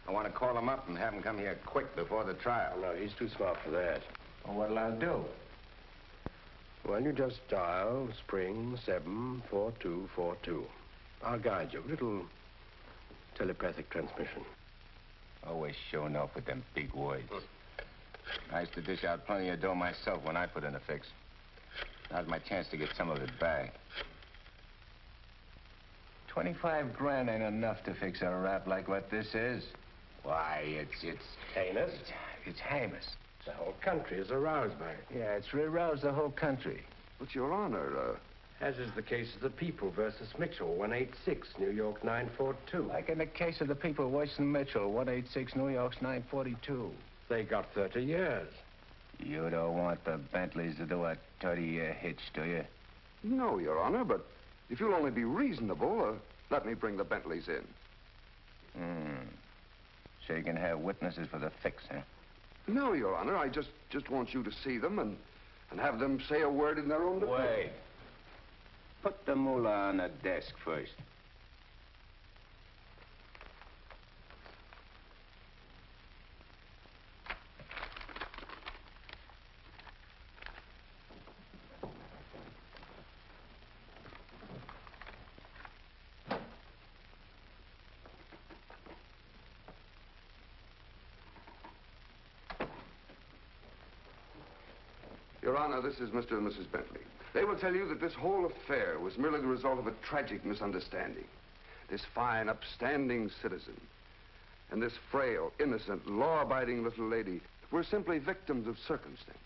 I want to call him up and have him come here quick before the trial. No, he's too smart for that. Well, what'll I do? Well, you just dial spring 74242. I'll guide you. A little telepathic transmission. Always showing off with them big words. I used to dish out plenty of dough myself when I put in a fix. Now's my chance to get some of it back. 25 grand ain't enough to fix a rap like what this is. Why, it's heinous. It's heinous. The whole country is aroused by it. Yeah, it's aroused the whole country. But, Your Honor, As is the case of the People versus Mitchell, 186, New York 942. Like in the case of the People, Weston Mitchell, 186, New York's 942. They got 30 years. You don't want the Bentleys to do a 30-year hitch, do you? no, Your Honor, but if you'll only be reasonable, let me bring the Bentleys in. So you can have witnesses for the fix, huh? No, Your Honor, I just want you to see them and have them say a word in their own defense. Wait. Put the moolah on the desk first. Your Honor, this is Mr. and Mrs. Bentley. They will tell you that this whole affair was merely the result of a tragic misunderstanding. This fine, upstanding citizen and this frail, innocent, law-abiding little lady were simply victims of circumstance.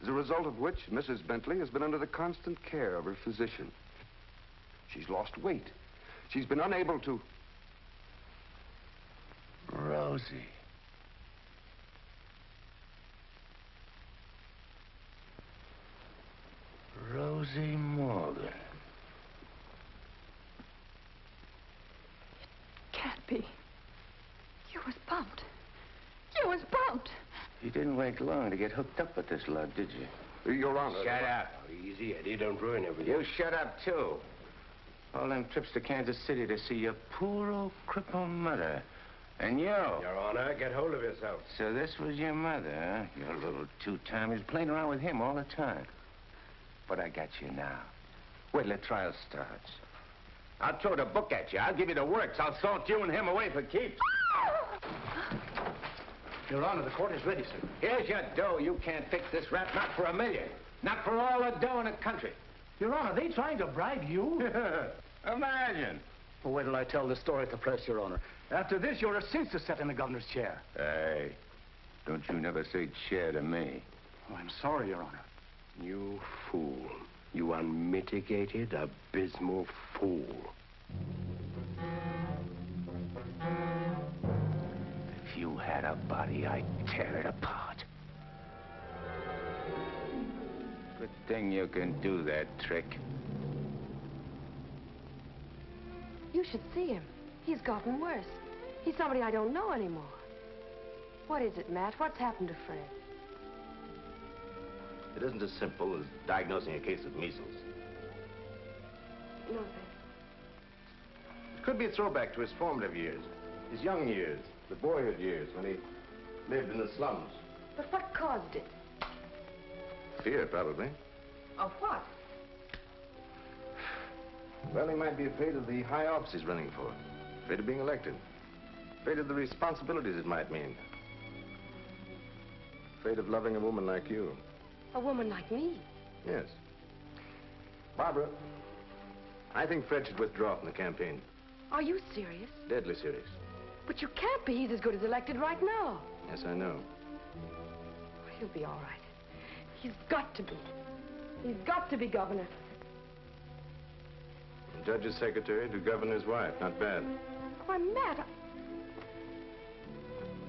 As a result of which, Mrs. Bentley has been under the constant care of her physician. She's lost weight. She's been unable to... Rosie. Rosie Morgan. Can't be. You was bumped. You was bumped. You didn't wait long to get hooked up with this lug, did you? Your Honor... Shut up. Easy, Eddie. Don't ruin everything. You shut up, too. All them trips to Kansas City to see your poor old crippled mother. And you... Your Honor, get hold of yourself. So this was your mother, huh? Your little two-timer. He's playing around with him all the time. But I got you now. Wait till the trial starts. I'll throw the book at you. I'll give you the works. I'll salt you and him away for keeps. Your Honor, the court is ready, sir. Here's your dough. You can't fix this rap, not for $1 million. Not for all the dough in the country. Your Honor, they trying to bribe you? Imagine. Well, wait till I tell the story at the press, Your Honor. After this, you're a cinch to sit in the governor's chair. Hey, don't you never say chair to me. Oh, I'm sorry, Your Honor. You fool. You unmitigated, abysmal fool. If you had a body, I'd tear it apart. Good thing you can do that trick. You should see him. He's gotten worse. He's somebody I don't know anymore. What is it, Matt? What's happened to Fred? It isn't as simple as diagnosing a case of measles. No, thanks. It could be a throwback to his formative years, his young years, the boyhood years when he lived in the slums. But what caused it? Fear, probably. Of what? Well, he might be afraid of the high office he's running for, afraid of being elected, afraid of the responsibilities it might mean, afraid of loving a woman like you. A woman like me? Yes. Barbara, I think Fred should withdraw from the campaign. Are you serious? Deadly serious. But you can't be. He's as good as elected right now. Yes, I know. He'll be all right. He's got to be. He's got to be governor. From judge's secretary to governor's wife. Not bad. Why, Matt,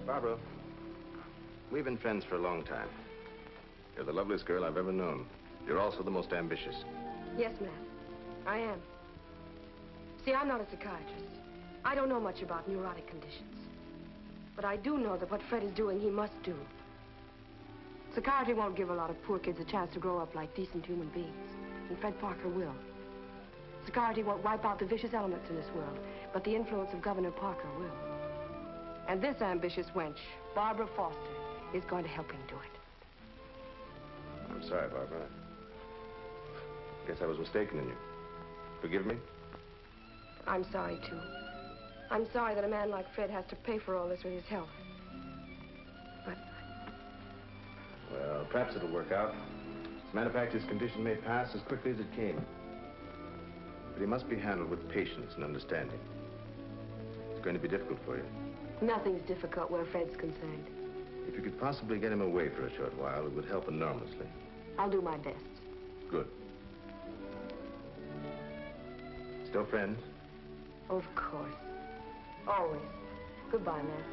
Barbara, we've been friends for a long time. You're the loveliest girl I've ever known. You're also the most ambitious. Yes, Matt, I am. See, I'm not a psychiatrist. I don't know much about neurotic conditions. But I do know that what Fred is doing, he must do. Psychiatry won't give a lot of poor kids a chance to grow up like decent human beings. And Fred Parker will. Psychiatry won't wipe out the vicious elements in this world, but the influence of Governor Parker will. And this ambitious wench, Barbara Foster, is going to help him do it. I'm sorry, Barbara. I guess I was mistaken in you. Forgive me? I'm sorry, too. I'm sorry that a man like Fred has to pay for all this with his health. But... Well, perhaps it'll work out. As a matter of fact, his condition may pass as quickly as it came. But he must be handled with patience and understanding. It's going to be difficult for you. Nothing's difficult where Fred's concerned. If you could possibly get him away for a short while, it would help enormously. I'll do my best. Good. Still friends? Of course. Always. Goodbye, Matt.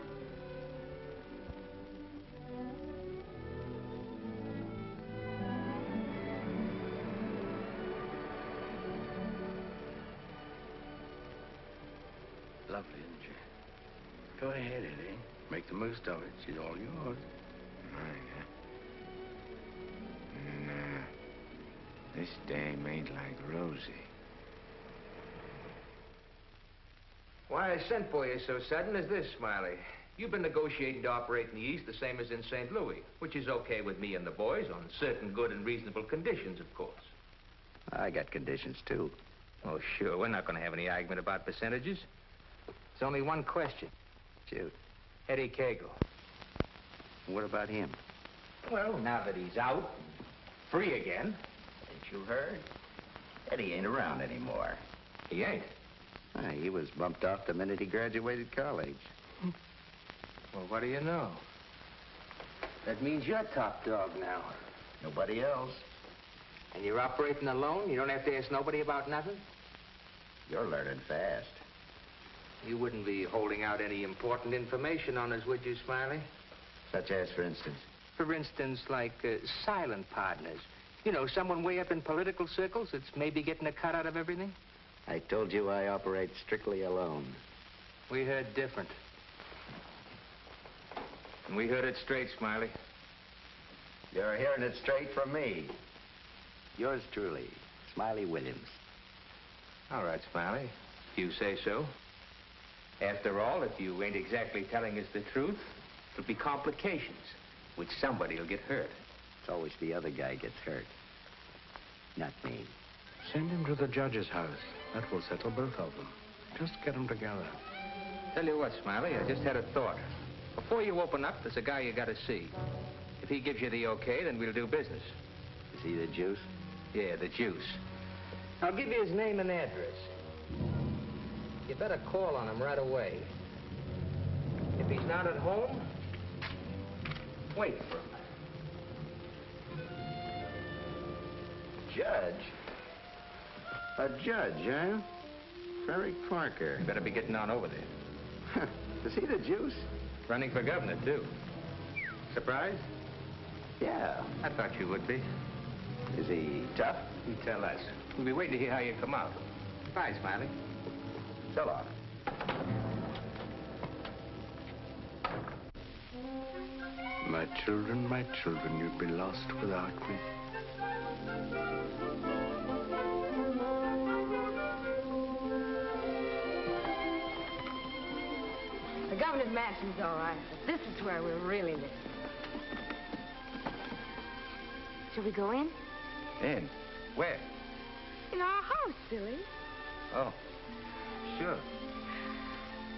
Lovely, isn't she? Go ahead, Eddie. Make the most of it. She's all yours. Nah. This dame ain't like Rosie. Why I sent for you so sudden is this, Smiley. You've been negotiating to operate in the East the same as in St. Louis, which is okay with me and the boys on certain good and reasonable conditions, of course. I got conditions, too. Oh, sure. We're not going to have any argument about percentages. It's only one question. Shoot. Eddie Cagle. What about him? Well, now that he's out, free again. Ain't you heard? Eddie ain't around anymore. He ain't. He was bumped off the minute he graduated college. Well, what do you know? That means you're top dog now. Nobody else. And you're operating alone? You don't have to ask nobody about nothing? You're learning fast. You wouldn't be holding out any important information on us, would you, Smiley? Such as, for instance? For instance, like silent partners. You know, someone way up in political circles that's maybe getting a cut out of everything. I told you I operate strictly alone. We heard different. And we heard it straight, Smiley. You're hearing it straight from me. Yours truly, Smiley Williams. All right, Smiley. If you say so. After all, if you ain't exactly telling us the truth, it'll be complications, which somebody'll get hurt. It's always the other guy gets hurt. Not me. Send him to the judge's house. That will settle both of them. Just get them together. Tell you what, Smiley, I just had a thought. Before you open up, there's a guy you gotta see. If he gives you the okay, then we'll do business. Is he the juice? Yeah, the juice. I'll give you his name and address. You better call on him right away. If he's not at home, wait for him. Judge? A judge, huh? Frederick Parker. You better be getting on over there. Is he the juice? Running for governor, too. Surprised? Yeah. I thought you would be. Is he tough? You tell us. We'll be waiting to hear how you come out. Bye, Smiley. So long. My children, you'd be lost without me. The governor's mansion's all right, but this is where we're really living. Shall we go in? In? Where? In our house, silly. Oh, sure.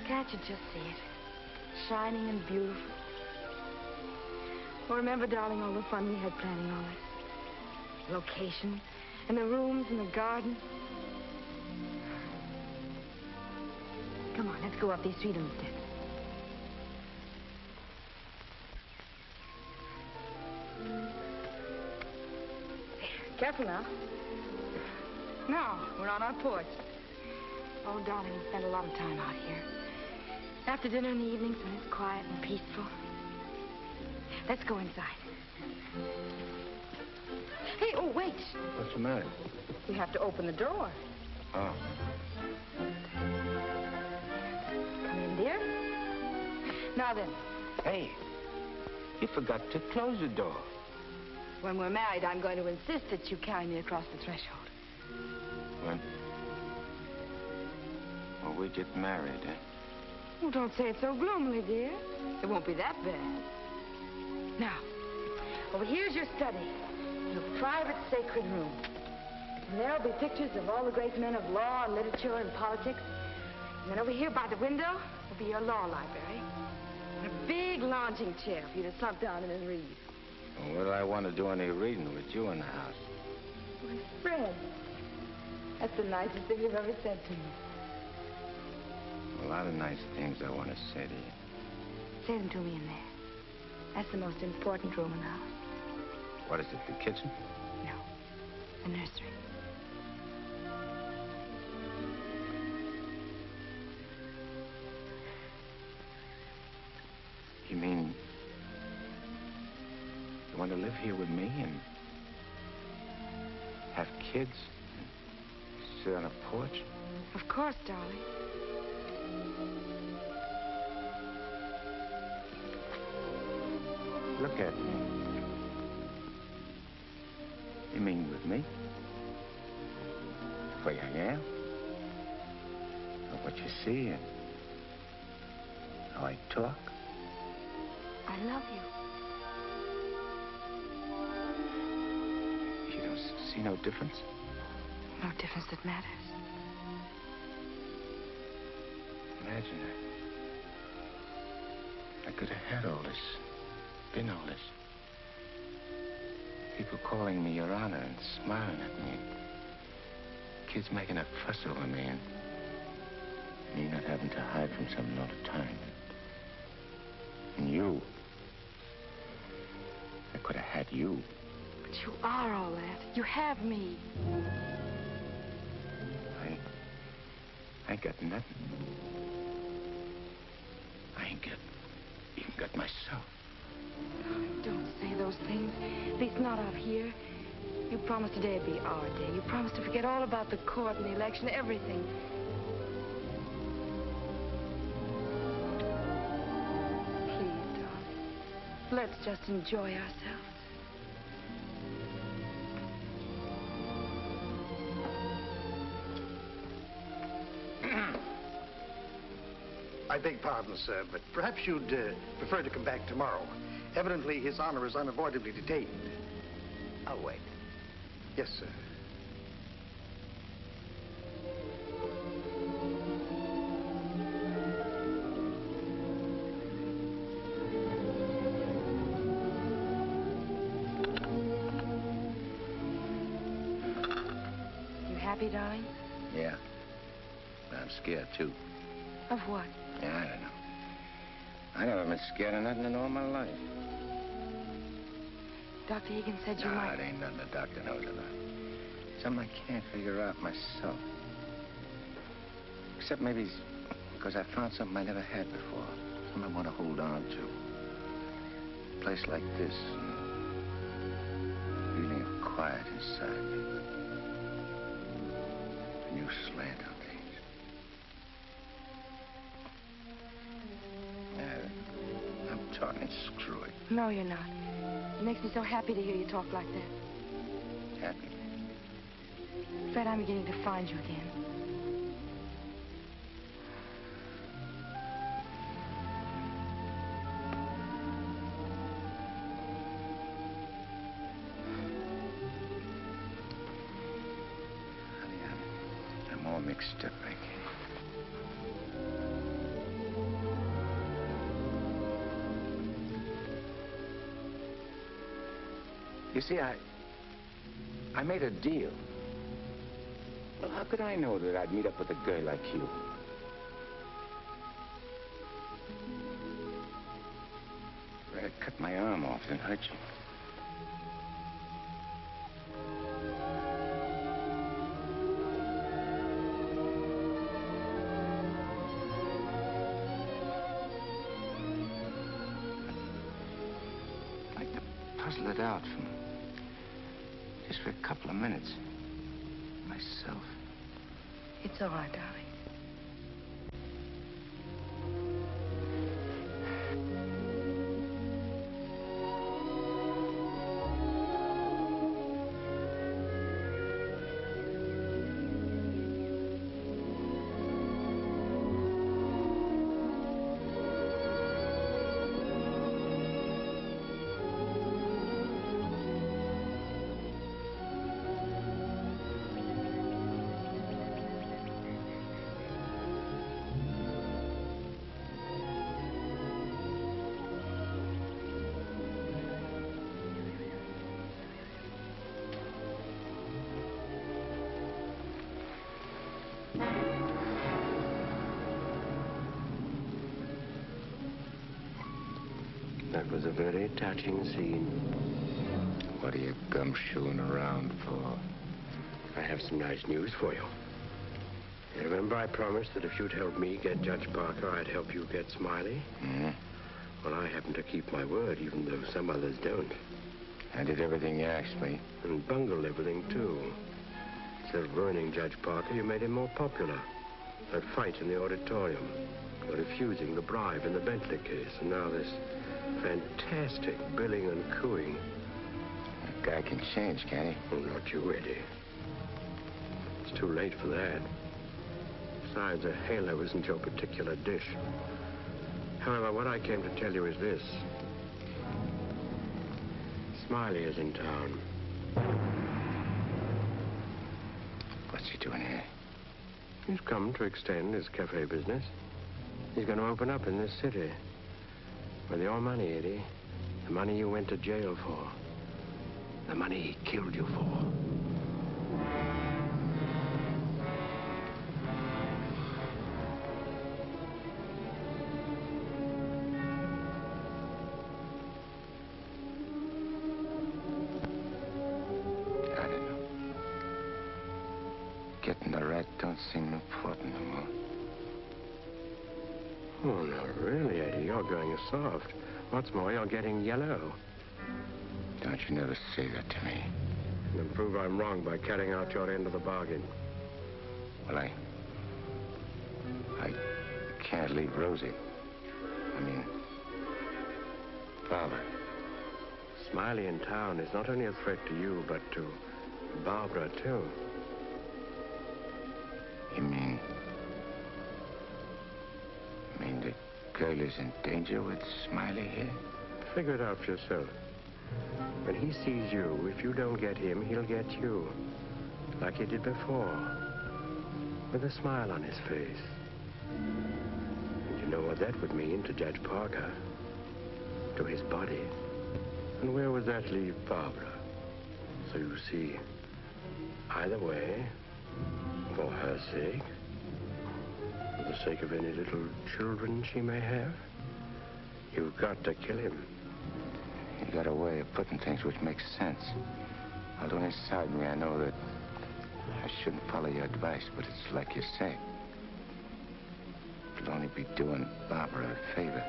Can't you just see it? Shining and beautiful. Well, remember, darling, all the fun we had planning all this? Location, and the rooms, and the garden. Come on, let's go up these freedom steps. Careful now. Now, we're on our porch. Oh, darling, we spend a lot of time out here. After dinner in the evenings when it's quiet and peaceful. Let's go inside. Hey, oh, wait. What's the matter? We have to open the door. Oh. Come in, dear. Now then. Hey, you forgot to close the door. When we're married, I'm going to insist that you carry me across the threshold. When? Well, we get married, eh? Oh, don't say it so gloomily, dear. It won't be that bad. Now, over here's your study. Your private sacred room. And there'll be pictures of all the great men of law and literature and politics. And then over here by the window will be your law library. And a big lounging chair for you to slump down in and read. Well, what do I want to do any reading with you in the house? My Fred, that's the nicest thing you've ever said to me. A lot of nice things I want to say to you. Say them to me in there. That's the most important room in the house. What is it, the kitchen? No, the nursery. You mean you want to live here with me and have kids and sit on a porch? Of course, darling. Look at me. You mean with me? The way I am? Or what you see and how I talk? I love you. You don't see no difference? No difference that matters. Imagine I could have had all this, been all this. People calling me Your Honor and smiling at me. Kids making a fuss over me and me not having to hide from something all the time. And you. I could have had you. But you are all that. You have me. I ain't got nothing. I ain't even got myself. Don't say those things. At least not out here. You promised today would be our day. You promised to forget all about the court and the election, everything. Please, darling. Let's just enjoy ourselves. I beg pardon, sir, but perhaps you'd prefer to come back tomorrow. Evidently, His Honor is unavoidably detained. I'll wait. Yes, sir. You happy, darling? Yeah. But I'm scared, too. Of what? Yeah, I don't know. I never been scared of nothing in all my life. Dr. Egan said you might... it ain't nothing the doctor knows about. Something I can't figure out myself. Except maybe it's because I found something I never had before. Something I want to hold on to. A place like this. Feeling of quiet inside me. A new slant on things. I'm talking screwy. No, you're not. It makes me so happy to hear you talk like that. Happy? Fred, I'm beginning to find you again. Honey, I'm all mixed up, I guess. You see, I made a deal. Well, how could I know that I'd meet up with a girl like you? I'd cut my arm off and hurt you. I'd like to puzzle it out from just for a couple of minutes. Myself. It's all right, darling. That was a very touching scene. What are you gumshoeing around for? I have some nice news for you. You remember I promised that if you'd help me get Judge Parker, I'd help you get Smiley? Mm-hmm. Well, I happen to keep my word, even though some others don't. I did everything you asked me. And bungled everything, too. Instead of ruining Judge Parker, you made him more popular. That fight in the auditorium. You're refusing the bribe in the Bentley case. And now this fantastic billing and cooing. A guy can change, can't he? Oh, not you, Eddie. It's too late for that. Besides, a halo isn't your particular dish. However, what I came to tell you is this. Smiley is in town. What's he doing here? He's come to extend his cafe business. He's going to open up in this city. With your money, Eddie. The money you went to jail for. The money he killed you for. I don't know. Getting the rat don't seem important no more. Oh, no, really, Eddie, you're going soft. What's more, you're getting yellow. Don't you never say that to me. You'll prove I'm wrong by carrying out your end of the bargain. Well, I can't leave Rosie. I mean, Barbara. Smiley in town is not only a threat to you, but to Barbara, too. You mean the girl is in danger with Smiley here? Figure it out for yourself. When he sees you, if you don't get him, he'll get you. Like he did before. With a smile on his face. And you know what that would mean to Judge Parker. To his body. And where would that leave Barbara? So you see, either way, for her sake, for the sake of any little children she may have, you've got to kill him. You got a way of putting things which makes sense. Although inside me I know that I shouldn't follow your advice, but it's like you say. It'll only be doing Barbara a favor.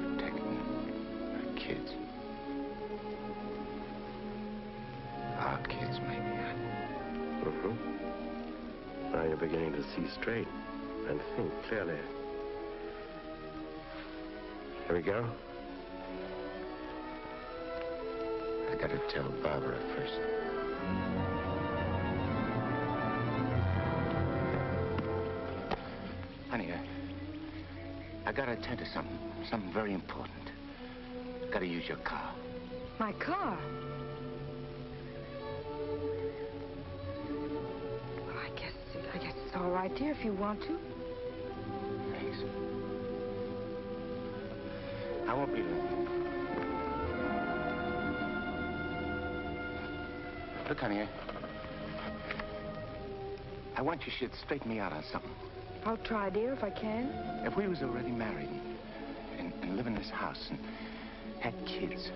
Protecting her kids. Our kids, maybe. Now you're beginning to see straight and think clearly. Here we go. I gotta tell Barbara first. Honey, I gotta attend to something very important. Gotta use your car. My car? Well, I guess it's all right, dear, if you want to. Thanks. I won't be long. Look, honey, I want you should straighten me out on something. I'll try, dear, if I can. If we was already married and live in this house and had kids,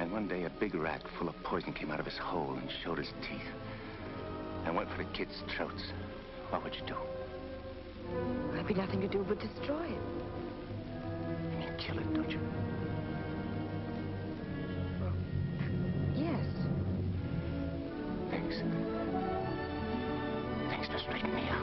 and one day a big rat full of poison came out of his hole and showed his teeth and went for the kids' throats, what would you do? There'd be nothing to do but destroy it. And you'd kill it, don't you? Well, yes. Thanks. Thanks for straightening me out.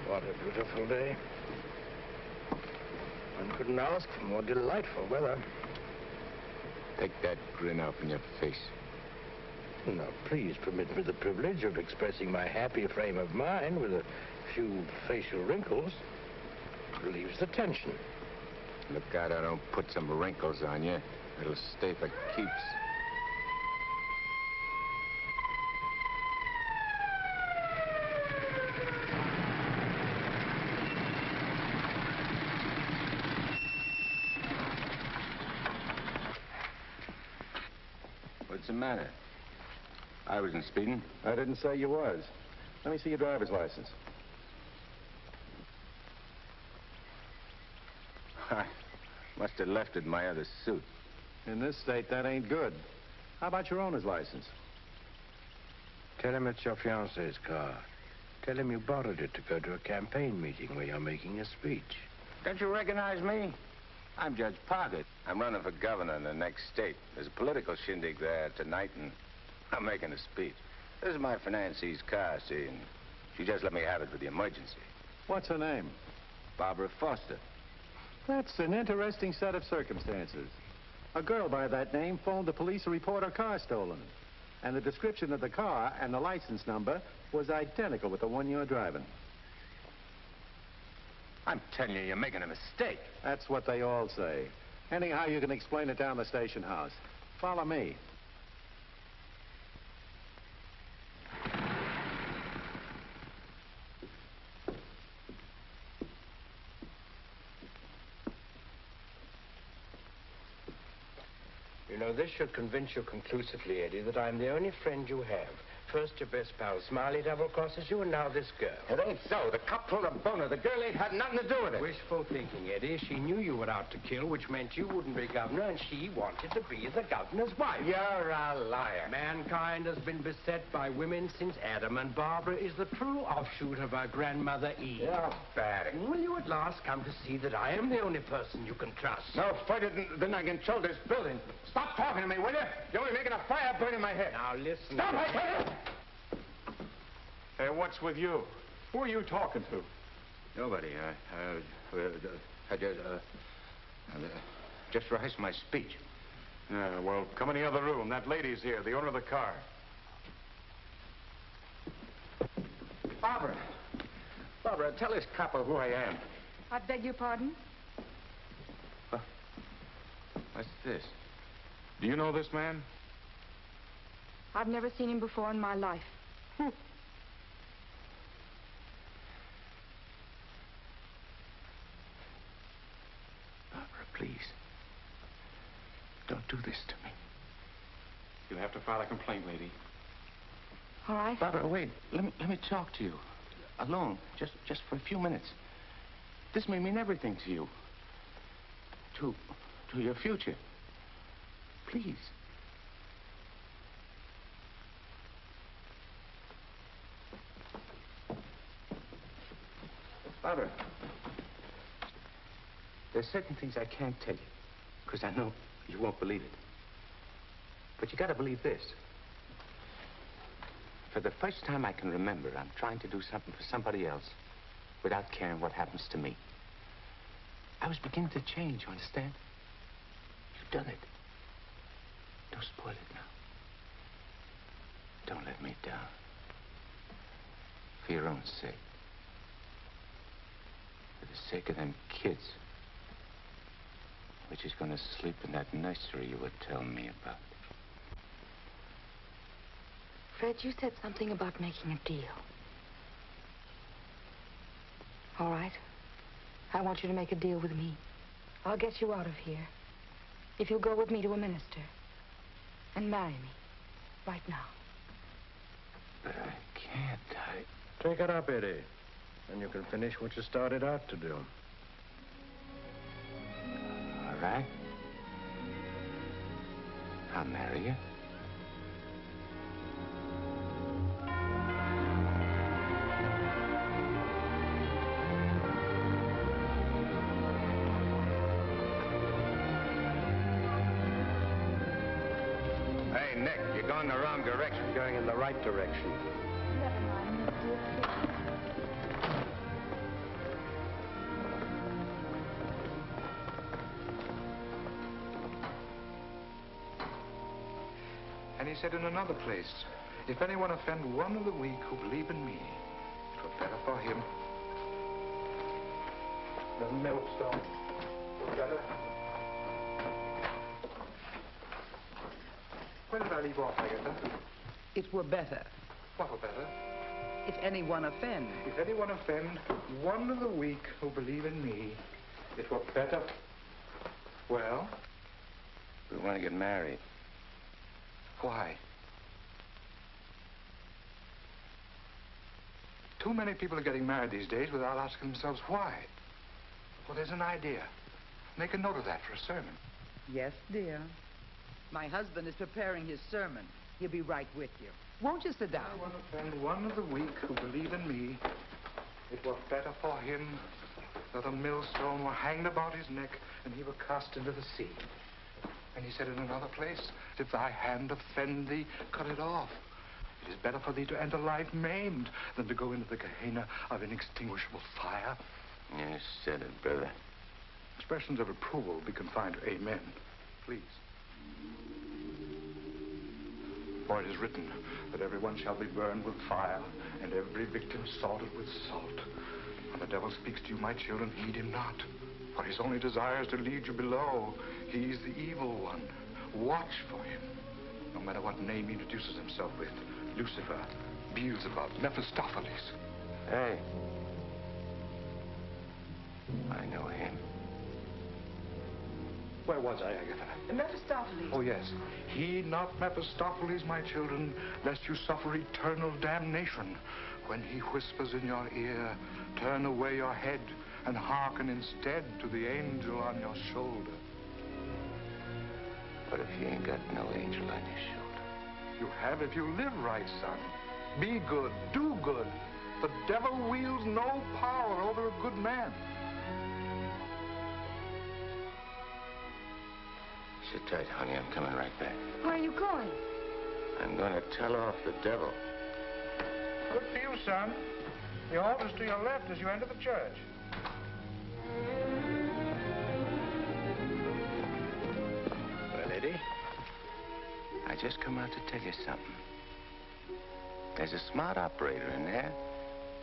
What a beautiful day. One couldn't ask for more delightful weather. Take that grin off in your face. Now, please permit me the privilege of expressing my happy frame of mind with a few facial wrinkles. It relieves the tension. Look out I don't put some wrinkles on you. It'll stay for keeps. What's the matter? I wasn't speeding. I didn't say you was. Let me see your driver's license. I must have left it in my other suit. In this state, that ain't good. How about your owner's license? Tell him it's your fiancé's car. Tell him you borrowed it to go to a campaign meeting where you're making a speech. Don't you recognize me? I'm Judge Parker. I'm running for governor in the next state. There's a political shindig there tonight, and I'm making a speech. This is my financier's car, see, and she just let me have it for the emergency. What's her name? Barbara Foster. That's an interesting set of circumstances. A girl by that name phoned the police to report her car stolen. And the description of the car and the license number was identical with the one you're driving. I'm telling you, you're making a mistake. That's what they all say. Anyhow, you can explain it down the station house. Follow me. You know, this should convince you conclusively, Eddie, that I'm the only friend you have. First your best pal Smiley double-crosses you, and now this girl. It ain't so. The cop pulled a boner. The girl ain't had nothing to do with it. Wishful thinking, Eddie. She knew you were out to kill, which meant you wouldn't be governor, and she wanted to be the governor's wife. You're a liar. Mankind has been beset by women since Adam, and Barbara is the true offshoot of our grandmother Eve. You're bad. Will you at last come to see that I am the only person you can trust? No further than I control this building. Stop talking to me, will you? You're only making a fire burn in my head. Now, listen. Stop, I tell you! Hey, what's with you? Who are you talking to? Nobody. I just rehearsed my speech. Yeah, well, come in the other room. That lady's here, the owner of the car. Barbara. Barbara, tell this copper who I am. I beg your pardon? What's this? Do you know this man? I've never seen him before in my life. Barbara, please. Don't do this to me. You'll have to file a complaint, lady. All right. Barbara, wait. Let me talk to you. Alone. Just for a few minutes. This may mean everything to you. To your future. Please. Barbara, there's certain things I can't tell you, because I know you won't believe it. But you gotta believe this. For the first time I can remember, I'm trying to do something for somebody else without caring what happens to me. I was beginning to change, you understand? You've done it. Don't spoil it now. Don't let me down. For your own sake. For the sake of them kids. Which is going to sleep in that nursery you were telling me about. Fred, you said something about making a deal. All right. I want you to make a deal with me. I'll get you out of here. If you'll go with me to a minister. And marry me. Right now. But I can't. Take it up, Eddie. And you can finish what you started out to do. All right. I'll marry you. Hey, Nick, you're going the wrong direction. You're going in the right direction. Never mind, Mr. And he said in another place, if anyone offend one of the weak who believe in me, it were better for him. The millstone were better. Where did I leave off, Agatha? It were better What were better? if anyone offend. If anyone offend one of the weak who believe in me, it were better. Well? We want to get married. Why? Too many people are getting married these days without asking themselves why. Well, there's an idea. Make a note of that for a sermon. Yes, dear. My husband is preparing his sermon. He'll be right with you. Won't you sit down? I want to offend one of the weak who believe in me. It were better for him that a millstone were hanged about his neck and he were cast into the sea. And he said in another place, if thy hand offend thee, cut it off. It is better for thee to enter life maimed than to go into the Gehenna of inextinguishable fire. You said it, brother. Expressions of approval be confined to amen. Please. For it is written that everyone shall be burned with fire, and every victim salted with salt. When the devil speaks to you, my children, heed him not. For his only desire is to lead you below. He is the evil one. Watch for him. No matter what name he introduces himself with. Lucifer, Beelzebub, Mephistopheles. Hey. I know him. Where was I, Agatha? Mephistopheles. Oh, yes. Heed not Mephistopheles, my children, lest you suffer eternal damnation. When he whispers in your ear, turn away your head and hearken instead to the angel on your shoulder. But if you ain't got no angel on your shoulder? You have if you live right, son. Be good, do good. The devil wields no power over a good man. Sit tight, honey. I'm coming right back. Where are you going? I'm going to tell off the devil. Good for you, son. The altar's to your left as you enter the church. Well, Eddie, I just come out to tell you something. There's a smart operator in there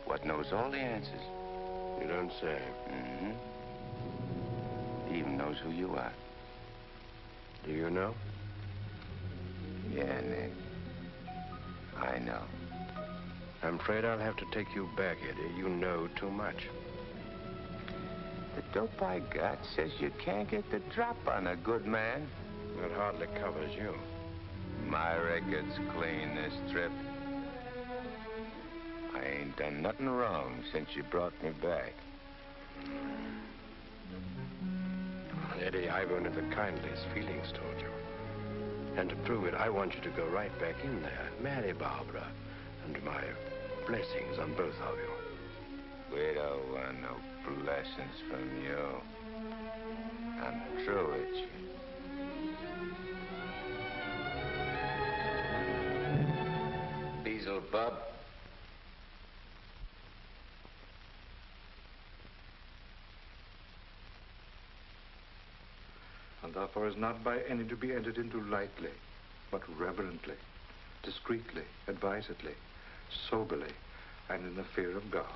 what knows all the answers. You don't say. Mm-hmm. He even knows who you are. Do you know? Yeah, Nick. I know. I'm afraid I'll have to take you back, Eddie. You know too much. The dope I got says you can't get the drop on a good man. That hardly covers you. My record's clean this trip. I ain't done nothing wrong since you brought me back. Eddie, I've only the kindliest feelings toward you. And to prove it, I want you to go right back in there, marry Barbara, and my blessings on both of you. We don't want no blessings from you. I'm through with you. Beelzebub. And therefore is not by any to be entered into lightly, but reverently, discreetly, advisedly, soberly, and in the fear of God.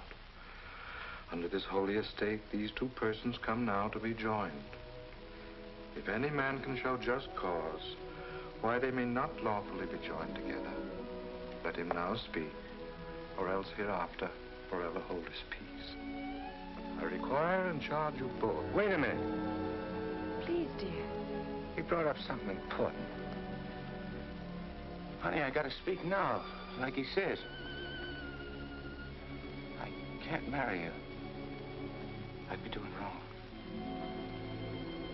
Under this holy estate, these two persons come now to be joined. If any man can show just cause why they may not lawfully be joined together, let him now speak, or else hereafter forever hold his peace. I require and charge you both. Wait a minute. Please, dear. He brought up something important. Honey, I gotta speak now, like he says. I can't marry you. I'd be doing wrong.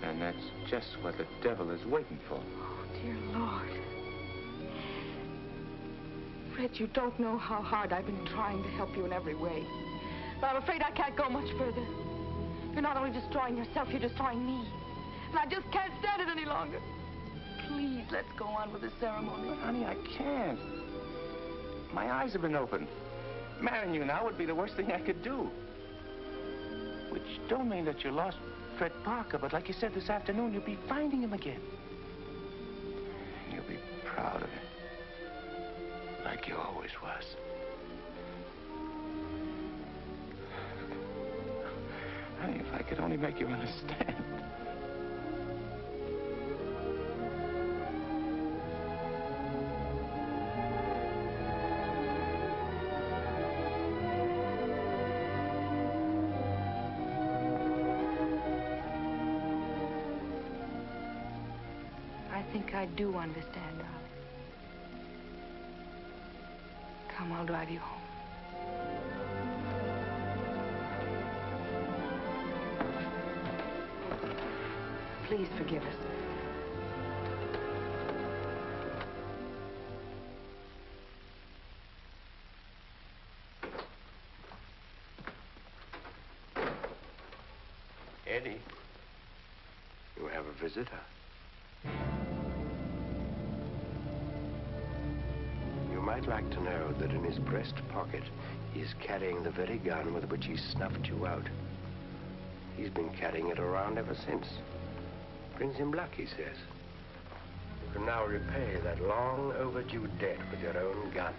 And that's just what the devil is waiting for. Oh, dear Lord. Fred, you don't know how hard I've been trying to help you in every way. But I'm afraid I can't go much further. You're not only destroying yourself, you're destroying me. And I just can't stand it any longer. Please, let's go on with the ceremony. But, honey, I can't. My eyes have been opened. Marrying you now would be the worst thing I could do. Which don't mean that you lost Fred Parker, but like you said this afternoon, you'll be finding him again. And you'll be proud of him. Like you always was. Honey, if I could only make you understand. I think I do understand, darling. Come, I'll drive you home. Please forgive us. Eddie, you have a visitor. You might like to know that in his breast pocket, he is carrying the very gun with which he snuffed you out. He's been carrying it around ever since. Brings him luck, he says. You can now repay that long overdue debt with your own gun.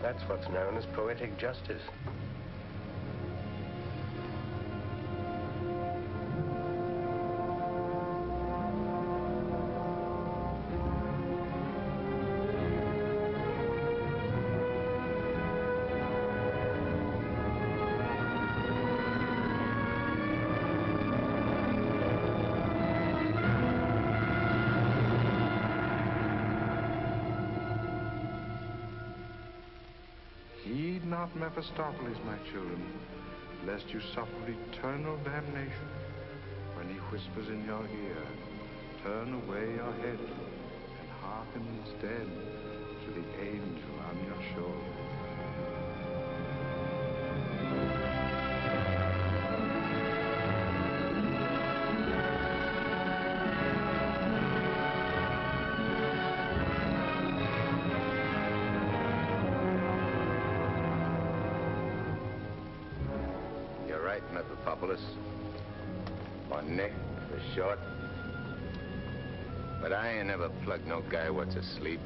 That's what's known as poetic justice. Heed not Mephistopheles, my children, lest you suffer eternal damnation. When he whispers in your ear, turn away your head and hearken instead to the angel on your shoulder. You're right, Mephistopheles. Or Nick, for short. But I ain't never plugged no guy what's asleep.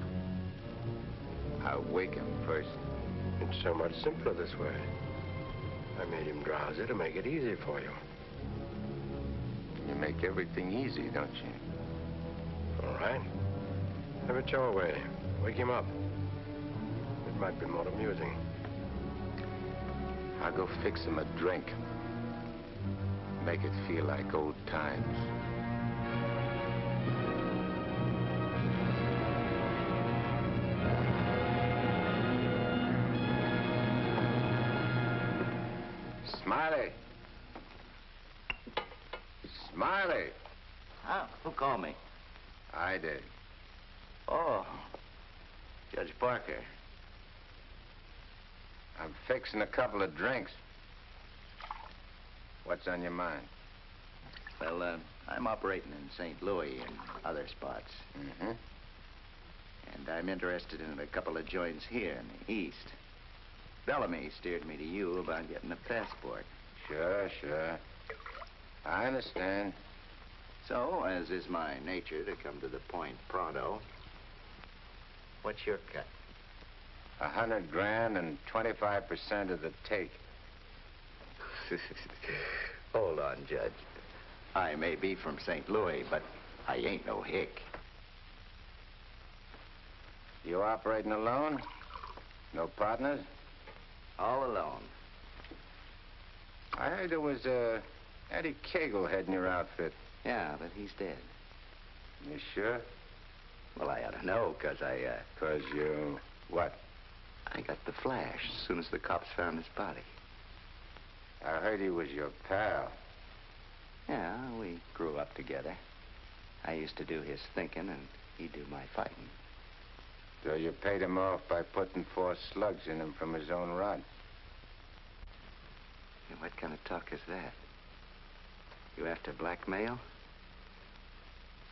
I wake him first. It's so much simpler this way. I made him drowsy to make it easy for you. You make everything easy, don't you? All right. Have it your way. Wake him up. It might be more amusing. I'll go fix him a drink. Make it feel like old times. Smiley! Smiley! Huh? Who called me? I did. Oh, Judge Parker. I'm fixing a couple of drinks. What's on your mind? Well, I'm operating in St. Louis and other spots. Mm-hmm. And I'm interested in a couple of joints here in the East. Bellamy steered me to you about getting a passport. Sure. I understand. So, as is my nature to come to the point pronto, what's your cut? 100 grand and 25% of the take. Hold on, Judge. I may be from St. Louis, but I ain't no hick. You operating alone? No partners? All alone. I heard there was Eddie Cagle heading your outfit. Yeah, but he's dead. You sure? Well, I ought to know, 'cause I, 'Cause you... what? I got the flash as soon as the cops found his body. I heard he was your pal. Yeah, we grew up together. I used to do his thinking, and he'd do my fighting. So you paid him off by putting 4 slugs in him from his own rod. And what kind of talk is that? You after blackmail?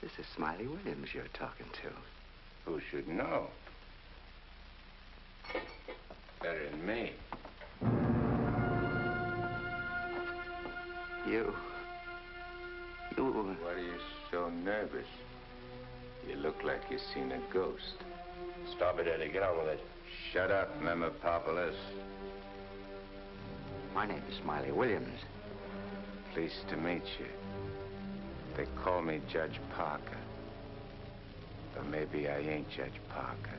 This is Smiley Williams you're talking to. Who should know? Better than me. You... What are you so nervous? You look like you've seen a ghost. Stop it, Eddie. Get on with it. Shut up, Mephistopheles. My name is Smiley Williams. Pleased to meet you. They call me Judge Parker. But maybe I ain't Judge Parker.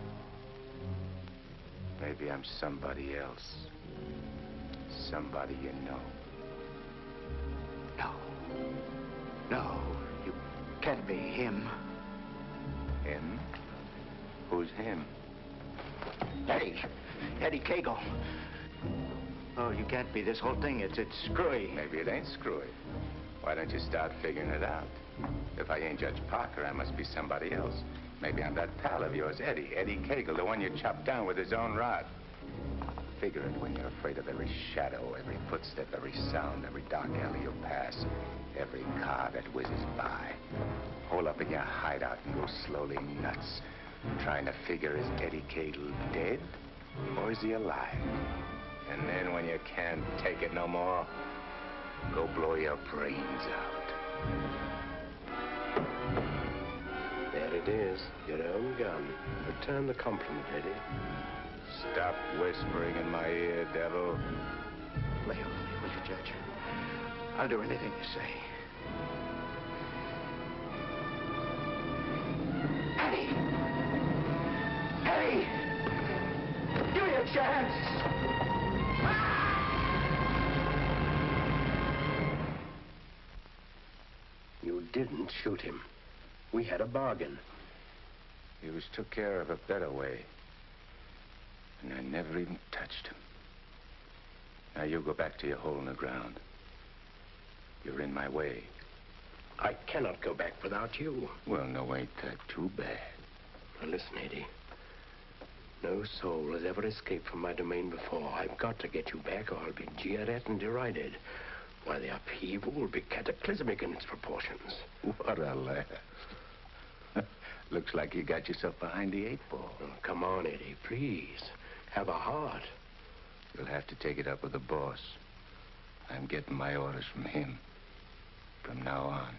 Maybe I'm somebody else. Somebody you know. No, you can't be him. Him? Who's him? Eddie Cagle. Oh, you can't be. This whole thing, it's screwy. Maybe it ain't screwy. Why don't you start figuring it out? If I ain't Judge Parker, I must be somebody else. Maybe I'm that pal of yours, Eddie Cagle, the one you chopped down with his own rod. Figure it when you're afraid of every shadow, every footstep, every sound, every dark alley you pass, every car that whizzes by. Hole up in your hideout and go slowly nuts, trying to figure, is Eddie Cagle dead or is he alive? And then when you can't take it no more, Go blow your brains out. There it is, your own gun. Return the compliment, Eddie. Stop whispering in my ear, devil. Lay off me, will you, Judge? I'll do anything you say. Eddie! Eddie! Give me a chance! You didn't shoot him. We had a bargain. He was took care of a better way. And I never even touched him. Now you go back to your hole in the ground. You're in my way. I cannot go back without you. Well, no, ain't that too bad. Now listen, Eddie. No soul has ever escaped from my domain before. I've got to get you back or I'll be jeered at and derided. Why, the upheaval will be cataclysmic in its proportions. What a laugh. Looks like you got yourself behind the 8-ball. Oh, come on, Eddie, please. Have a heart. You'll have to take it up with the boss. I'm getting my orders from him. From now on.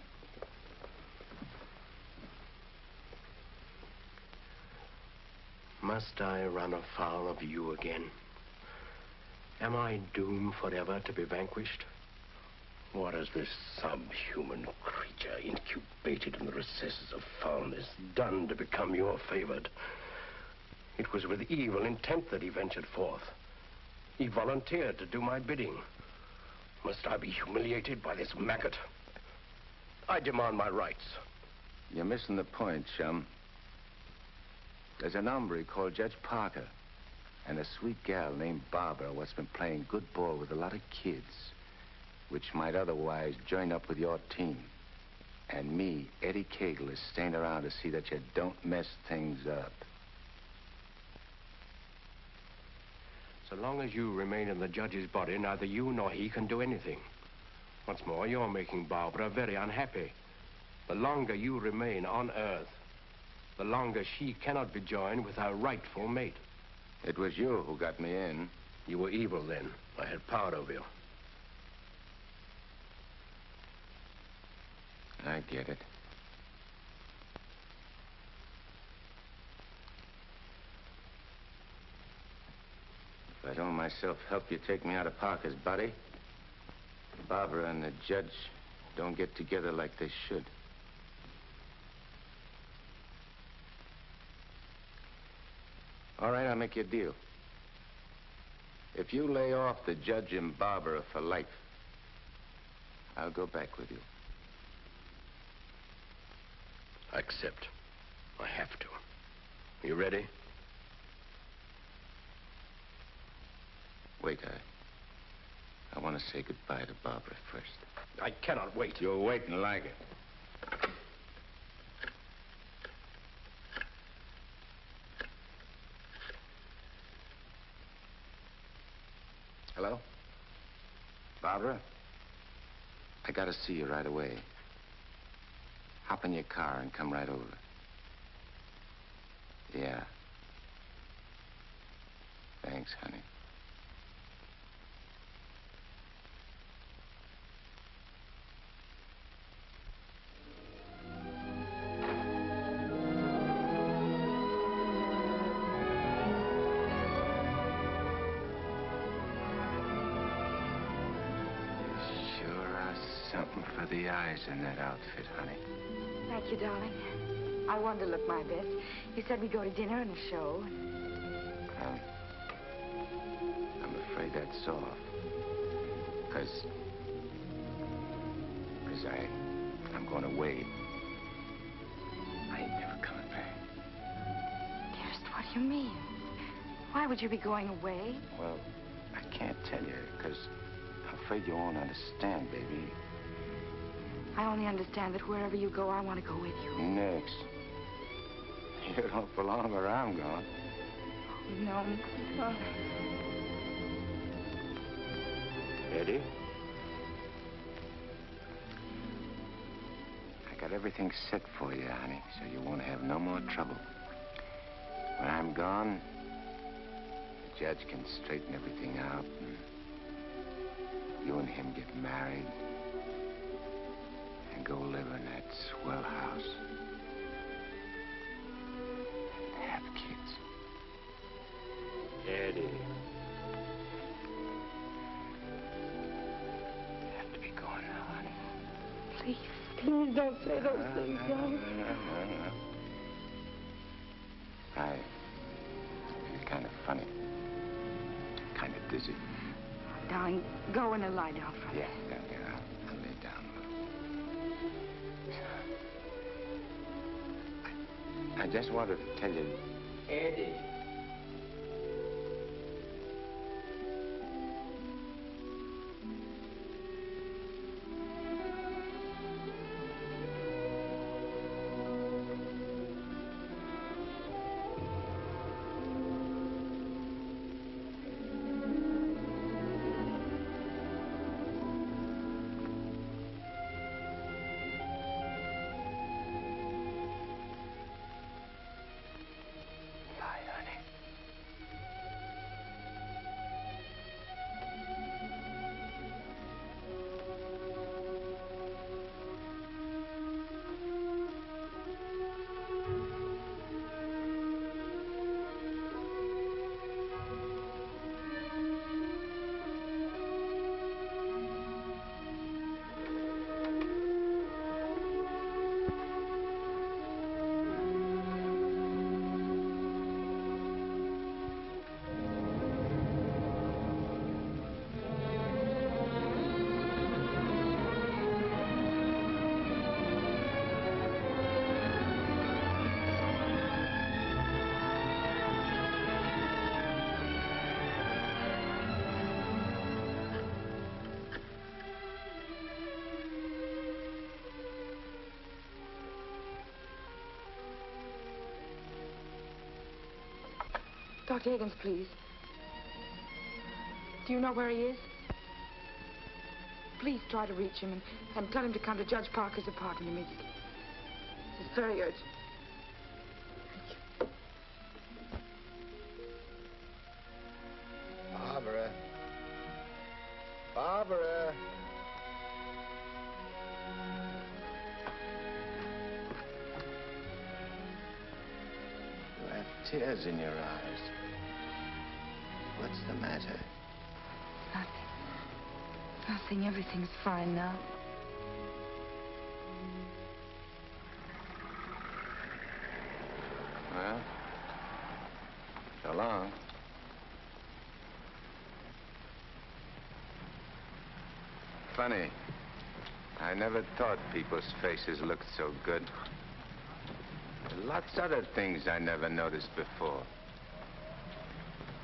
Must I run afoul of you again? Am I doomed forever to be vanquished? What has this subhuman creature incubated in the recesses of foulness done to become your favored? It was with evil intent that he ventured forth. He volunteered to do my bidding. Must I be humiliated by this maggot? I demand my rights. You're missing the point, chum. There's an hombre called Judge Parker and a sweet gal named Barbara what's been playing good ball with a lot of kids, which might otherwise join up with your team. And me, Eddie Cagle, is staying around to see that you don't mess things up. So long as you remain in the judge's body, neither you nor he can do anything. What's more, you're making Barbara very unhappy. The longer you remain on Earth, the longer she cannot be joined with her rightful mate. It was you who got me in. You were evil then. I had power over you. I get it. If I don't myself help you take me out of Parker's body, Barbara and the judge don't get together like they should. All right, I'll make you a deal. If you lay off the judge and Barbara for life, I'll go back with you. I accept. I have to. You ready? Wait, I want to say goodbye to Barbara first. I cannot wait. You'll wait and like it. Hello? Barbara? I gotta see you right away. Hop in your car and come right over. Yeah. Thanks, honey. Something for the eyes in that outfit, honey. Thank you, darling. I wanted to look my best. You said we'd go to dinner and a show. I'm afraid that's off. Because I'm going away. I ain't never coming back. Dearest, what do you mean? Why would you be going away? Well, I can't tell you, because I'm afraid you won't understand, baby. I only understand that wherever you go, I want to go with you. Next. You don't belong where I'm going. No, no. Eddie? I got everything set for you, honey, so you won't have no more trouble. When I'm gone, the judge can straighten everything out, and You and him get married and go live in that swell house and have kids. Eddie. You have to be going now, honey. Please, please don't say those things, darling. No. It's kind of funny. Kind of dizzy. Darling, go in and lie down for a minute. Yeah. I'll lay down a little. I just wanted to tell you... Eddie. Dr. Higgins, please. Do you know where he is? Please try to reach him and tell him to come to Judge Parker's apartment immediately. It's very urgent. Barbara. Barbara. You have tears in your eyes. What's the matter? Nothing. Everything's fine now. Well, so long. Funny. I never thought people's faces looked so good. Lots other things I never noticed before.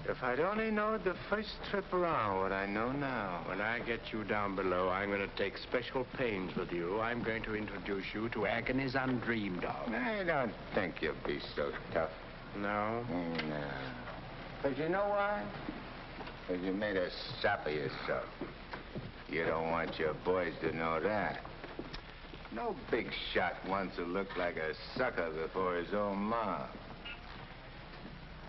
If I'd only known the first trip around what I know now. When I get you down below, I'm going to take special pains with you. I'm going to introduce you to agonies undreamed of. I don't think you'll be so tough. No? No. But you know why? Because you made a sap of yourself. You don't want your boys to know that. No big shot wants to look like a sucker before his own mom.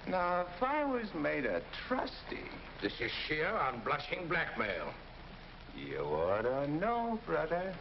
Now, if I was made a trustee... This is sheer unblushing blackmail. You ought to know, brother.